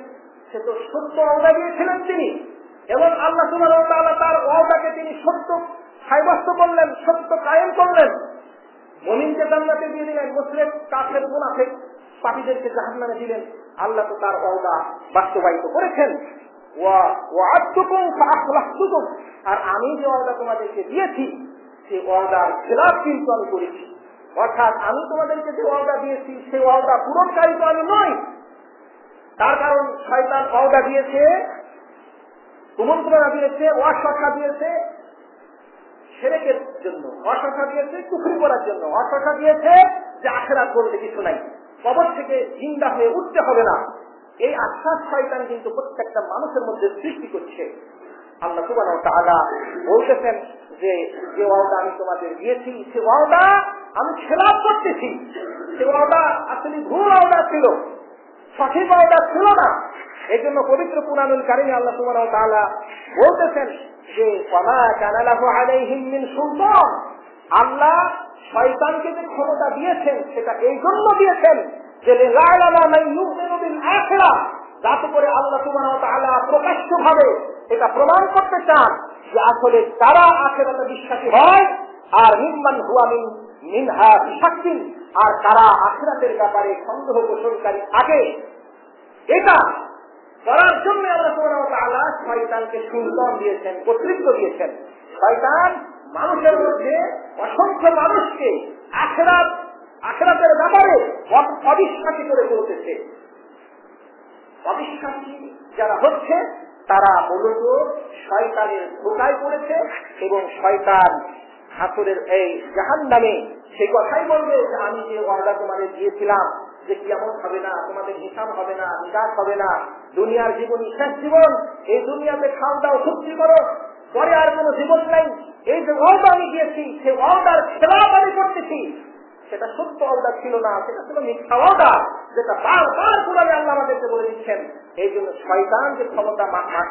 সে তো সত্য ওয়াদা দিয়েছিলেন তিনি, এবং আল্লাহ সুবহানাহু ওয়া তাআলা তার ওয়াদাকে তিনি সত্য সাব্যস্ত করলেন, সত্য কায়েম করলেন। মুমিনকে জান্নাতে দিয়ে দিলেন, মুশরিক কাফের মুনাফিক পাপীদেরকে জাহান্নামে দিলেন। আল্লাহ তো তার ওয়াদা বাস্তবায়িত করেছেন। আর আমি যে ওয়াদা তোমাদেরকে দিয়েছি সেই ওয়াদার খেলাফ কিন্তু আমি করেছি। অর্থাৎ আমি তোমাদেরকে যে ওয়াদা দিয়েছি সেই ওয়াদা পূরণকারী তো আমি নই। তার কারণ শয়তান ওয়াদা দিয়েছে, কুমন্ত্রণা দিয়েছে, ওয়াসওয়াসা দিয়েছে শিরকের জন্য, ওয়াসওয়াসা দিয়েছে কুফরি করার জন্য, ওয়াসওয়াসা দিয়েছে যে আখিরাত বলতে কিছু নাই, কবর থেকে জিন্দা হয়ে উঠতে হবে না। এই আশ্বাস শয়তান কিন্তু প্রত্যেকটা মানুষের মধ্যে সৃষ্টি করছে। আল্লাহ সুবহানাহু ওয়া তাআলা বলতেছেন যে যে ওয়াদা আমি তোমাদের দিয়েছি সে ওয়াদা আমি খেলাফ করতেছি। সে ওয়াদা আসলে ভুল ওয়াদা ছিল, সঠিক ওয়াদা ছিল না। এই জন্য পবিত্র কুরআনুল কারীমে আল্লাহ সুবহানাহু ওয়া তাআলা বলতেছেন যে ওয়ামা কানা লাহু আলাইহিম মিন সুলতান, আল্লাহ শয়তানকে যে ক্ষমতা দিয়েছেন সেটা এই জন্য দিয়েছেন যে লিয়ালামা মান ইউমিনু বিল আখিরাহ, যাতে করে আল্লাহ সুবহানাহু ওয়া তাআলা প্রকাশ্যভাবে এটা প্রমাণ করতে চান যে আসলে কারা আখিরাতে বিশ্বাসী হয় আর মিম্মান হুয়া মিনহা বিশাক্কিন, আর কারা আখিরাতের ব্যাপারে সন্দেহ পোষণকারী থাকে। এটা করার জন্য আল্লাহ সুবহানাহু ওয়া তাআলা শয়তানকে সুলতান দিয়েছেন, কর্তৃত্ব দিয়েছেন। শয়তান মানুষের মধ্যে অসংখ্য মানুষকে আখিরাতের ব্যাপারে অবিশ্বাসী করে চলতেছে। অবিশ্বাসী যারা হচ্ছে তারা মূলত শয়তানের ধোঁকায় পড়েছে এবং শয়তান হাসরের এই জাহান্নামে সেই কথাই বলবে যে আমি যে ওয়াদা তোমাদের দিয়েছিলাম যে কিয়ামত হবে না, তোমাদের হিসাব হবে না, নিকাশ হবে না, দুনিয়ার জীবনই শেষ জীবন, এই দুনিয়াতে খাও দাও তৃপ্তি করো, পরে আর কোনো জীবন নাই, এই যে ওয়াদা আমি দিয়েছি সেই ওয়াদার খেলাফ আমি করতেছি, সেটা সত্য ওয়াদা ছিল না, সেটা ছিল মিথ্যা ওয়াদা, যেটা বারবার কোরআনে আল্লাহ আমাদেরকে বলে দিচ্ছেন। এই জন্য শয়তান যে ক্ষমতা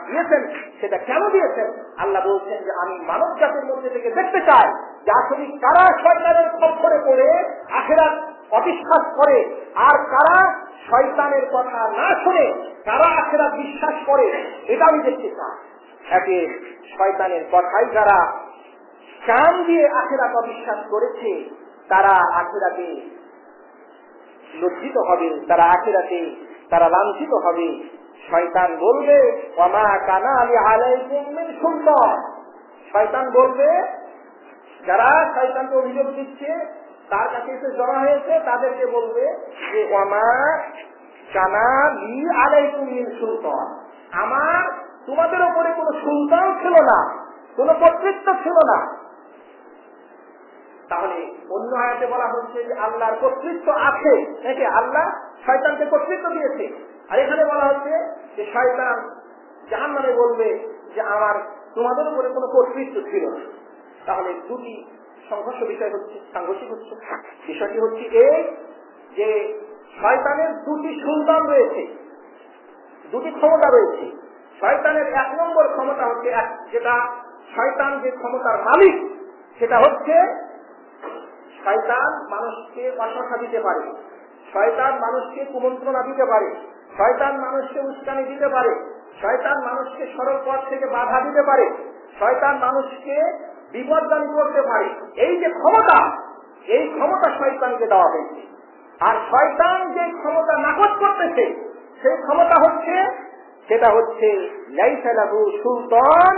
দিয়েছেন সেটা কেন দিয়েছেন? আল্লাহ বলছেন যে আমি মানব জাতির মধ্যে থেকে দেখতে চাই যে আসলে কারা শয়তানের খপ্পরে পড়ে আখিরাত অবিশ্বাস করে আর কারা শয়তানের কথা না শুনে কারা আখিরাত বিশ্বাস করে, এটা আমি দেখতে চাই। একে শয়তানের কথাই যারা কান দিয়ে আখিরাত অবিশ্বাস করেছে তারা আখিরাতে লজ্জিত হবে, তারা আখিরাতে তারা লাঞ্ছিত হবে। শয়তান বলবে ওয়ামা কানা আলাইকুম মিন সুলতান, শয়তান বলবে যারা শয়তানকে অভিযোগ দিচ্ছে তার কাছে এসে জড়া হয়েছে তাদেরকে বলবে যে ওয়ামা কানা আলাইকুম মিন সুলতান, আমার তোমাদের উপরে কোনো সুলতান ছিল না, কোনো কর্তৃত্ব ছিল না। তাহলে অন্য আয়াতে বলা হচ্ছে যে আল্লাহর কর্তৃত্ব আছে, নাকি আল্লাহ শয়তানকে কর্তৃত্ব দিয়েছে, আর এখানে বলা হচ্ছে যে শয়তান জাহান্নামে বলবে যে আমার তোমাদের উপরে কোনো কর্তৃত্ব ছিল না। তাহলে দুটি সাংঘর্ষিক হচ্ছে। বিষয়টি হচ্ছে এই যে শয়তানের দুটি সুলতান রয়েছে, দুটি ক্ষমতা রয়েছে। শয়তানের এক নম্বর ক্ষমতা হচ্ছে যেটা শয়তান যে ক্ষমতার মালিক সেটা হচ্ছে শয়তান মানুষকে ওয়াসওয়াসা দিতে পারে, শয়তান মানুষকে কুমন্ত্রণা দিতে পারে, শয়তান মানুষকে উস্কানি দিতে পারে, শয়তান মানুষকে সরল পথ থেকে বাধা দিতে পারে, শয়তান মানুষকে বিপদগামী করতে পারে। এই যে ক্ষমতা, এই ক্ষমতা শয়তানকে দেওয়া হয়েছে। আর শয়তান যে ক্ষমতা নাকচ করতেছে সেই ক্ষমতা হচ্ছে সেটা হচ্ছে লাইসা লাহু সুলতান,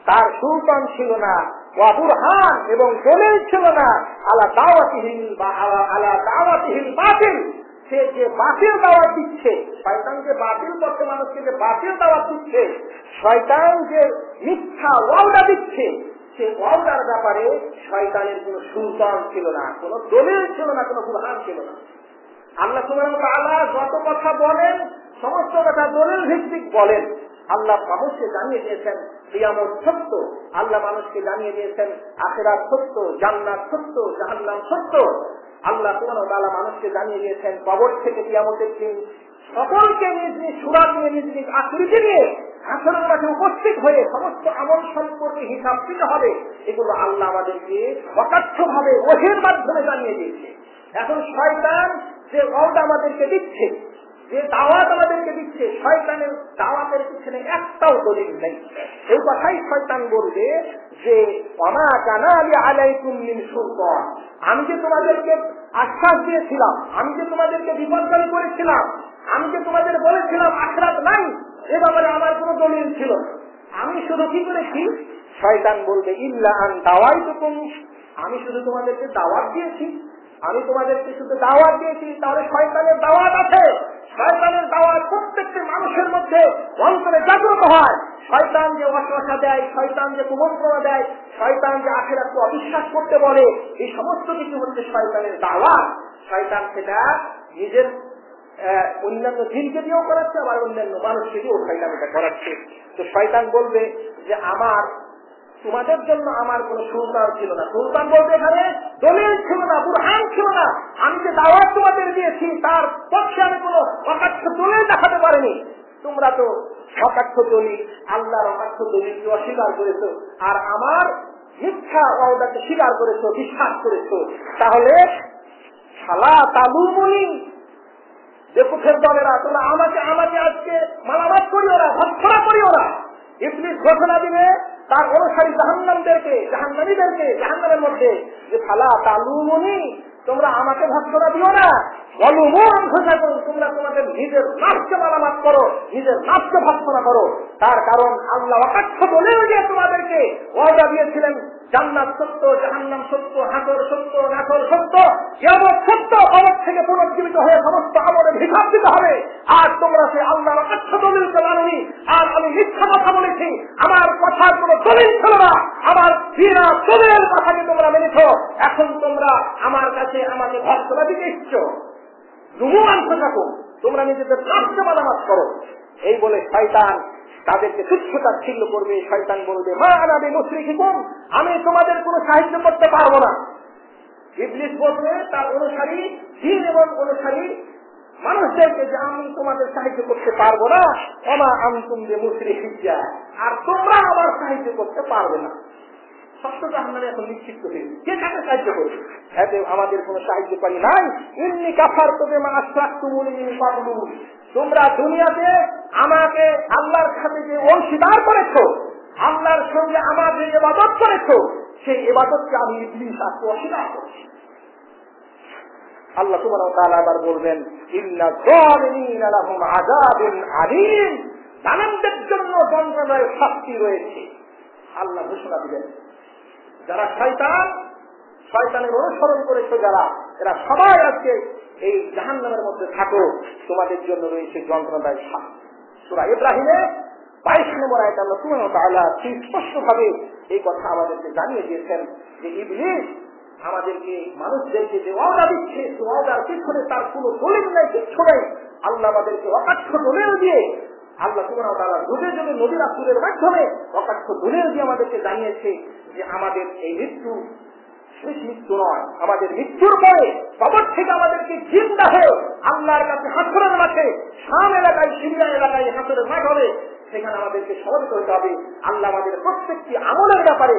তার সুলতান ছিল না, ওয়া বুরহান এবং দলিল ছিল না, আলা দাওয়াতিহিল বাতিল, সে যে বাতিল দাওয়াত দিচ্ছে, শয়তান যে বাতিল করতে মানুষকে যে বাতিল দাওয়াত দিচ্ছে, শয়তান যে মিথ্যা ওয়াদা দিচ্ছে, সে ওয়াদার ব্যাপারে শয়তানের কোন সুলতান ছিল না, কোন দলিল ছিল না, কোন বুরহান ছিল না। আল্লাহ সুবহানাহু ওয়া তাআলা যত কথা বলেন সমস্ত কথা দলিল ভিত্তিক বলেন। আল্লাহ মানুষকে জানিয়ে দিয়েছেন কিয়ামত সত্য, আল্লাহ মানুষকে জানিয়ে দিয়েছেন আখিরাত সত্য, জান্নাত সত্য, জাহান্নাম সত্য। আল্লাহ সুবহানাহু ওয়া তাআলা মানুষকে জানিয়ে দিয়েছেন কবর থেকে কিয়ামতের দিন সকলকে নিজ নিজ সূরা নিয়ে নিজ নিজ আকৃতি নিয়ে হাসরের মাঠে উপস্থিত হয়ে সমস্ত আমল সম্পর্কে হিসাব দিতে হবে। এগুলো আল্লাহ আমাদেরকে অকাঠ্যভাবে ওহীর মাধ্যমে জানিয়ে দিয়েছে। এখন শয়তান যে ওয়াদা আমাদেরকে দিচ্ছে, যে দাওয়াত আমাদেরকে দিচ্ছে, শয়তানের দাওয়াতের পিছনে একটাও দলিল নেই। এই কথাই শয়তান বলবে যে ওয়ামা কানা আলাইকুম মিন সুলতান, আমি যে তোমাদেরকে আশ্বাস দিয়েছিলাম, আমি যে তোমাদেরকে বিপদগামী করেছিলাম, আমি যে তোমাদের বলেছিলাম আখিরাত নাই, এ ব্যাপারে আমার কোনো দলিল ছিল শুধু কি করেছি? শয়তান বলবে ইল্লা আন দাওয়াইতুকুম, আমি শুধু তোমাদেরকে দাওয়াত দিয়েছি, আমি তোমাদেরকে শুধু দাওয়াত দিয়েছি। তাহলে শয়তানের দাওয়াত আছে। শয়তানের দাওয়াত প্রত্যেকটি মানুষের মধ্যে অন্তরে জাগ্রত হয়। শয়তান যে ওয়াসওয়াসা দেয়, শয়তান যে কুমন্ত্রণা দেয়, শয়তান যে আখিরাতকে অবিশ্বাস করতে বলে, এই সমস্ত কিছু হচ্ছে শয়তানের দাওয়াত। শয়তান সেটা নিজের অন্যান্য জিনকে দিয়েও করাচ্ছে, আবার অন্যান্য মানুষকে দিয়েও শয়তান এটা করাচ্ছে। তো শয়তান বলবে যে তোমাদের জন্য আমার কোন সুলতান ছিল না। সুলতান বলতে এখানে দলিল ছিল না, বুরহান ছিল না। আমি যে দাওয়াত তোমাদের দিয়েছি তার পক্ষে আমি কোন অকাঠ্য দলিল দেখাতে পারিনি। তোমরা তো অকাঠ্য দলিল, আল্লাহর অকাঠ্য দলিলকে অস্বীকার করেছো, আর আমার মিথ্যা ওয়াদাকে স্বীকার করেছো, বিশ্বাস করেছো। তাহলে শালা তালুমুনি, বেকুফের দলেরা, তোমরা আমাকে আজকে মালামাত করিও না, ভৎসনা করিও না। ইবলিস ঘোষণা দিবে তার অনুসারী জাহান্নামীদেরকে জাহান্নামের মধ্যে যে ফালা তালুমুনি, তোমরা আমাকে ভৎসনা দিও না, অলুমুন ঘোষণা করো, তোমরা তোমাদের নিজের নাফসকে মালামাত করো, নিজের নাফসকে ভৎসনা করো। তার কারণ আল্লাহ অকাঠ্য বলেও যে তোমাদেরকে ওয়াদা দিয়েছিলেন জান্নাত সত্য, জাহান্নাম সত্য, হাসর সত্য, নাসর সত্য, কিয়ামত সত্য, কবর থেকে পুনর্জীবিত হয়ে সমস্ত আমলের হিসাব দিতে হবে। আর তোমরা সেই আল্লাহর অকাঠ্য দলিলকে মানোনি, আর আমি মিথ্যা কথা বলেছি, আমার কথার কোনো দলিল ছিল না, আমার বিনা দলিলের কথাকে তোমরা মেনেছ। এখন তোমরা আমার কাছে আমাকে ভৎসনা দিতে ইচ্ছ, লুমুয়ান থাকুন, তোমরা নিজেদের নাফসকে মালামাত করো। এই বলে শয়তান তাদেরকে তুচ্ছতাচ্ছিল্য করবে। শয়তান বলবে মা আনা বিমুশরিকিকুম, আমি তোমাদের কোনো সাহায্য করতে পারবো না। ইবলিস বলবে তার অনুসারী জিন এবং অনুসারী মানুষদেরকে যে আমি তোমাদের সাহায্য করতে পারবো না, ওমা আনতুম বিমুশরিকিয়া, আর তোমরা আমার সাহায্য করতে পারবে না। সত্য জাহান্নামে এখন নিশ্চিত হয়ে কে কাকে সাহায্য করবে? এতে আমাদের কোনো সাহায্যকারী নাই। ইন্নী কাফারতু বিমা আশরাকতুমুনি মিন ক্বাবলু, তোমরা দুনিয়াতে আমাকে আল্লাহর সাথে যে অংশীদার করেছো, আল্লাহর সঙ্গে আমার যে ইবাদত করেছো, সেই ইবাদতকে আমি ইবলিস আজকে অস্বীকার করছি। আল্লাহ সুবহানাহু ওয়া তাআলা আবার বলবেন ইন্না যালিমিনা লাহুম আযাবুন আলীম, জালিমদের জন্য যন্ত্রণার শাস্তি রয়েছে। আল্লাহ ঘোষণা দিলেন যারা শয়তানের অনুসরণ করেছে, এরা সবাই আজকে এই জাহান্নামের মধ্যে থাকো, তোমাদের জন্য রয়েছে যন্ত্রণাদায়ক শাস্তি। সূরা ইব্রাহিমে 22 নম্বর আয়াতে আল্লাহ সুবহানাহু ওয়া তাআলা স্পষ্টভাবে এই কথা আমাদেরকে জানিয়ে দিয়েছেন যে ইবলিস আমাদেরকে মানুষদেরকে যে ওয়াদা দিচ্ছে, সে ওয়াদার পিছনে তার কোনো দলিল নাই, কিচ্ছু নেই। আল্লাহ আমাদেরকে অকাঠ্য দলিল দিয়ে, আল্লাহ সুবহানাহু ওয়া তাআলা যুগে যুগে নবী রাসূলের মাধ্যমে অকাঠ্য দলিল দিয়ে আমাদেরকে জানিয়েছে যে আমাদের এই মৃত্যু শেষ মৃত্যু নয়, আমাদের মৃত্যুর পরে কবর থেকে আমাদেরকে জিন্দা হয়ে আল্লাহর কাছে হাসরের মাঠে, শাম এলাকায়, সিরিয়া এলাকায় হাসরের মাঠ হবে, সেখানে আমাদেরকে স্মরণ করতে হবে। আল্লাহ আমাদের প্রত্যেকটি আমলের ব্যাপারে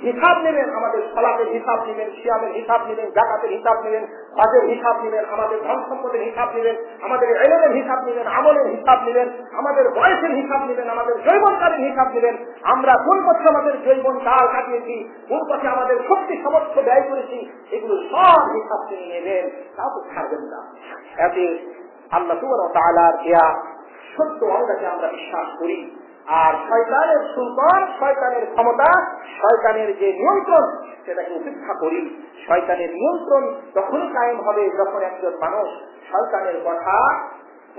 হিসাব নেবেন, আমাদের সালাতের হিসাব নেবেন, সিয়ামের হিসাব নেবেন, যাকাতের হিসাব নেবেন, হজের হিসাব নেবেন, আমাদের ধন সম্পদের হিসাব নেবেন, আমাদের ইলমের হিসাব নেবেন, আমলের হিসাব নেবেন, আমাদের বয়সের হিসাব নেবেন, আমাদের যৌবনকালের হিসাব নেবেন, আমরা কোন পথে আমাদের যৌবন কাল কাটিয়েছি, কোন পথে আমাদের শক্তি সামর্থ্য ব্যয় করেছি, এগুলো সব হিসাব তিনি নেবেন, তা তো ছাড়বেন না। এতে আল্লাহ সুবহানাহু ওয়া তাআলার দেয়া সত্য ওয়াদাকে আমরা বিশ্বাস করি। আর শয়তানের সুলতান, শয়তানের ক্ষমতা, শয়তানের যে নিয়ন্ত্রণ, সেটাকে উপেক্ষা করি। শয়তানের নিয়ন্ত্রণ তখনই কায়েম হবে যখন একজন মানুষ শয়তানের কথা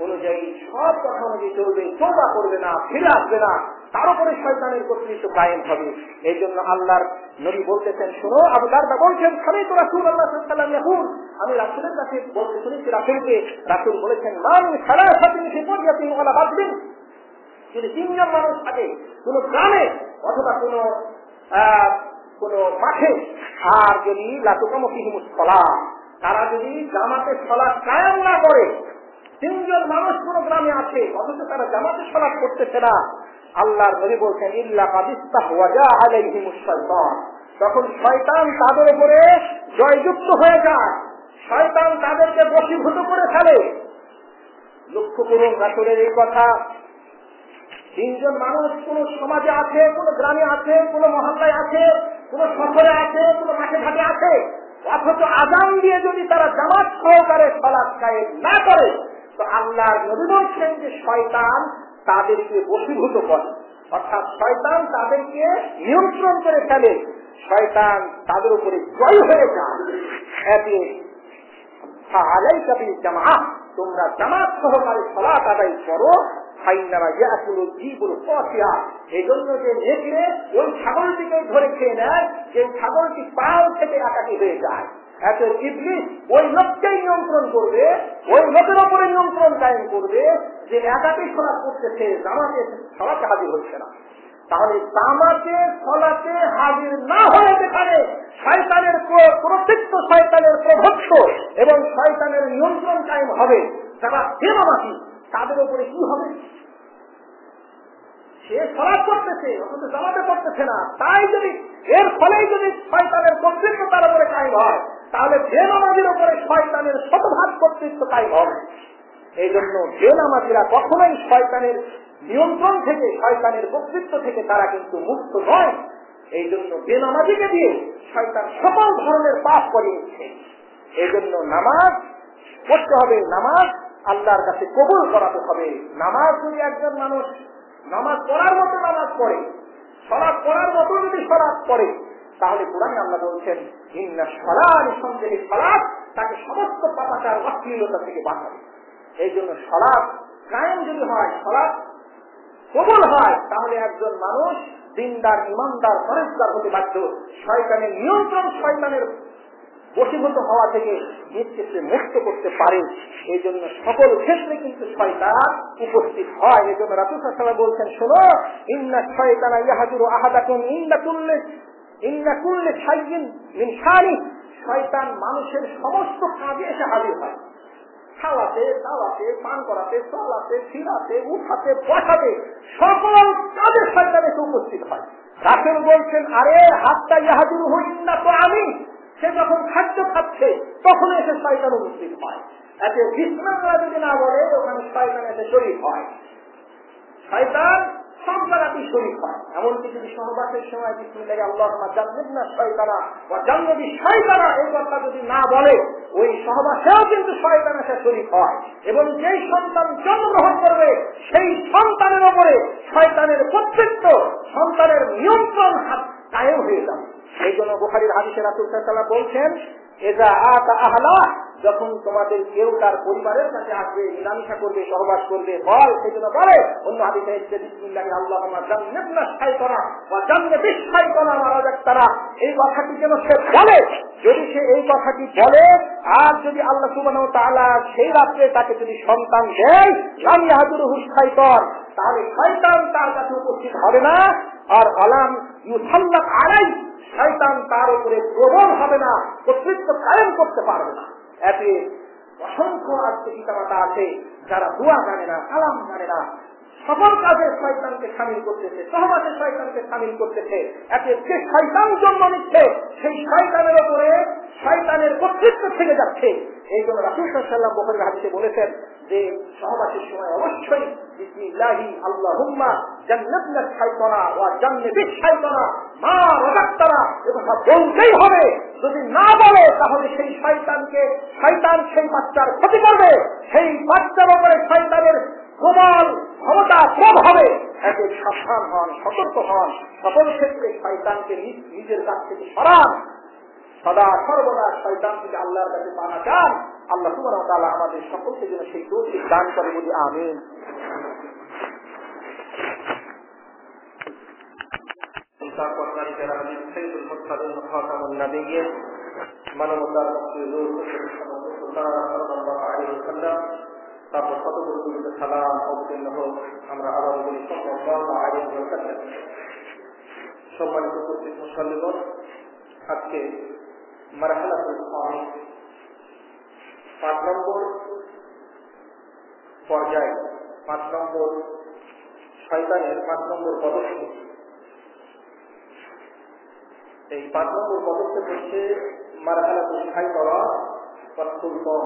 অনুযায়ী, সব কথা অনুযায়ী চলবে, তওবা করবে না, ফিরে আসবে না, তার উপরে শয়তানের কর্তৃত্ব কায়েম হবে। এই জন্য আল্লাহর নবী বলতেছেন, শোনো, আবু দারদা বলছেন, সামি'তু রাসূলুল্লাহ সাল্লাল্লাহু আলাইহি ওয়াসাল্লাম ইয়াকুল, আমি রাসূলের কাছে বলতে শুনেছি রাসূলকে, রাসূল বলেছেন মান সালাসাতিন ফি ক্বরিয়াতিন ওয়ালা বাদরিন, যদি তিনজন মানুষ থাকে কোন গ্রামে অথবা কোন মাঠে, আর যদি লাতুকামু ফিহিমুস সালাহ, তারা যদি জামাতে সালাত কায়েম না করে, তিনজন মানুষ কোন গ্রামে আছে অথচ তারা জামাতে সালাত করতেছে না, আল্লাহর নবী বলছেন ইল্লা কাদ ইস্তাহওয়াজা আলাইহিমুশ শাইতান, তখন শয়তান তাদের উপরে জয়যুক্ত হয়ে যায়, শয়তান তাদেরকে বশীভূত করে ফেলে। লক্ষ্য করুন রাসূলের এই কথা। তিনজন মানুষ কোন সমাজে আছে, কোন গ্রামে আছে, কোন মহল্লায় আছে, কোন শহরে আছে, কোন মাঠে ঘাটে আছে, অথচ আযান দিয়ে যদি তারা জামাত সহকারে সালাত কায়েম না করে, তো আল্লাহর নবী বলছেন যে শয়তান তাদেরকে বশীভূত করে, অর্থাৎ শয়তান তাদেরকে নিয়ন্ত্রণ করে ফেলে, শয়তান তাদের উপরে জয় হয়ে যায়। জামাত, তোমরা জামাত সহকারে সালাত আদায় করো। এই জন্য যে নেকড়ে ওই ছাগলটিকে ধরে খেয়ে নেয়, যে ছাগলটি পাল থেকে একাকি হয়ে যায়, এত ইবলিস ওই লোককেই নিয়ন্ত্রণ করবে, ওই লোকের ওপরে নিয়ন্ত্রণ কায়েম করবে যে একাকি সালাত করতেছে, জামাতে সালাতে হাজির হচ্ছে না। তাহলে জামাতে সালাতে হাজির না হয়ে যেখানে শয়তানের প্রত্যক্ষ, শয়তানের প্রভক্ষ এবং শয়তানের নিয়ন্ত্রণ কায়েম হবে, যারা বেনামাজি তাদের উপরে কি হবে? সে সালাত করতেছে অথচ জামাতে করতেছে না, তাই যদি এর ফলেই যদি শয়তানের কর্তৃত্ব তার উপরে কায়েম হয়, তাহলে বেনামাজির উপরে শয়তানের শতভাগ কর্তৃত্ব কায়েম হবে। এই জন্য বেনামাজিরা কখনোই শয়তানের নিয়ন্ত্রণ থেকে, শয়তানের কর্তৃত্ব থেকে তারা কিন্তু মুক্ত নয়। এই জন্য বেনামাজিকে দিয়ে শয়তান সকল ধরনের পাপ করিয়েছে। এই জন্য নামাজ পড়তে হবে, নামাজ আল্লাহর কাছে কবুল করাতে হবে। নামাজ যদি একজন মানুষ নামাজ পড়ার মতো নামাজ পড়ে, সালাত পড়ার মতো যদি সালাত পড়ে, তাহলে কোরআনে আল্লাহ বলছেন ইন্না সালাত, নিঃসন্দেহে সালাত তাকে সমস্ত পাপাচার অশ্লীলতা থেকে বাঁচাবে। এই জন্য সালাত কায়েম যদি হয়, সালাত কবুল হয়, তাহলে একজন মানুষ দিনদার, ইমানদার, পরেশগার হতে বাধ্য। শয়তানের নিয়ন্ত্রণ, শয়তানের বশীভূত হওয়া থেকে নিজকে মুক্ত করতে পারে। এই জন্য সকল ক্ষেত্রে কিন্তু শয়তান উপস্থিত হয়। এই জন্য রাসূল সাল্লাল্লাহু আলাইহি ওয়াসাল্লাম বলছেন, শোনো, ইন্না শাইতানা ইয়াহজুরু আহাদাকুম ইন্না কুল্লি শাইইন মিন শানি। শয়তান মানুষের সমস্ত কাজে এসে হাজির হয়, খাওয়াতে, দাওয়াতে, পান করাতে, চলাতে, ফিরাতে, উঠাতে, বসাতে, সকল কাজে শয়তান এসে উপস্থিত হয়। রাসূল বলছেন, আরে হাত্তা ইয়াহজুরুহু ইন্না তো আমি, সে যখন খাদ্য খাচ্ছে তখন এসে শয়তান উপস্থিত হয়। এতে বিসমিল্লাহ যদি না বলে ওখানে শয়তান এসে শরীক হয়। শয়তান সব জায়গাতেই শরীক হয়। এমনকি যদি সহবাসের সময় বিসমিল্লাহি আল্লাহুম্মা জান্নিবনা শাইতানা ওয়া জান্নিবি শাইতানা এই কথা যদি না বলে, ওই সহবাসেও কিন্তু শয়তান এসে শরীক হয়। এবং যেই সন্তান জন্মগ্রহণ করবে সেই সন্তানের উপরে শয়তানের কর্তৃত্ব, সন্তানের নিয়ন্ত্রণ কায়েম হয়ে যাবে। এই জন্য বুখারীর হাদিসে রাসূল সাল্লাল্লাহু আলাইহি ওয়াসাল্লাম বলছেন, ইযা আতা আহলা, যখন তোমাদের কেউ তার পরিবারের কাছে আসবে, মিলামিশা করবে, সহবাস করবে, বল, সেই জন্য বলে অন্য হাদিসে এসেছে বিসমিল্লাহি আল্লাহুম্মা জান্নিবনা শাইতানা ওয়া জান্নিবিশ শাইতানা মা রাযাকতানা। এই কথাটি যেন সে বলে। যদি সে এই কথাটি বলে, আর যদি আল্লাহ সুবহানাহু ওয়া তাআলা সেই রাত্রে তাকে যদি সন্তান দেয়, লাম ইয়াহজুরুহু শাইতান, তাহলে শয়তান তার কাছে উপস্থিত হবে না। আর আলাম ইউসাল্লাত আলাই, শয়তান তার উপরে প্রবল হবে না, কর্তৃত্ব কায়েম করতে পারবে না। এতে অসংখ্য আজকে পিতামাতা আছে যারা দোয়া জানে না, কালাম জানে না, সকল কাজে শয়তানকে শামিল করতেছে, সহবাসে শয়তানকে শামিল করতেছে। এতে যে শয়তান জন্ম নিচ্ছে সেই শয়তানের উপরে শয়তানের কর্তৃত্ব থেকে যাচ্ছে। এই জন্য রাসূল সাল্লাল্লাহু আলাইহি ওয়াসাল্লাম বুখারীর হাদিসে বলেছেন যে সহবাসের সময় অবশ্যই বিসমিল্লাহি আল্লাহুম্মা জান্নিবনা শাইতানা ওয়া জান্নিবিশ শাইতানা মা রাযাকতানা এই কথা বলতেই হবে। যদি না বলে তাহলে সেই শয়তানকে, শয়তান সেই বাচ্চার ক্ষতি করবে, সেই বাচ্চার উপরে শয়তানের প্রবল ক্ষমতা প্রয়োগ হবে। এতে সাবধান হন, সতর্ক হন, সকল ক্ষেত্রে শয়তানকে নিজের কাছ থেকে সরান। সদা সর্বদা শয়তান থেকে আল্লাহর কাছে পানা চান। আল্লাহ সুবহানাহু ওয়া তাআলা আমাদের সকলকে যেন সেই তৌফিক দান করে, বলি আমিন। মানবতার তারপর শতগুলো সালাম অবতীর্ণ হোক। আমরা আবার বলি সাল্লাল্লাহু আলাইহি ওয়াসাল্লাম। সম্মানিত উপস্থিত মুসল্লিগণ, আজকে মারহালাতুল খামিস 5 নম্বর পর্যায়ে, 5 নম্বর শয়তানের 5 নম্বর পদক্ষেপ। এই 5 নম্বর পদক্ষেপ হচ্ছে মারহালাতুল শাইতানা ওয়া সুলতান।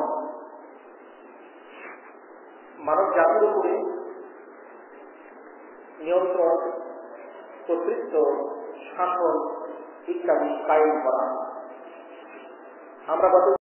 মানব জাতির উপরে নিয়ন্ত্রণ, কর্তৃত্ব, শাসন ইত্যাদি কায়েম করা। আমরা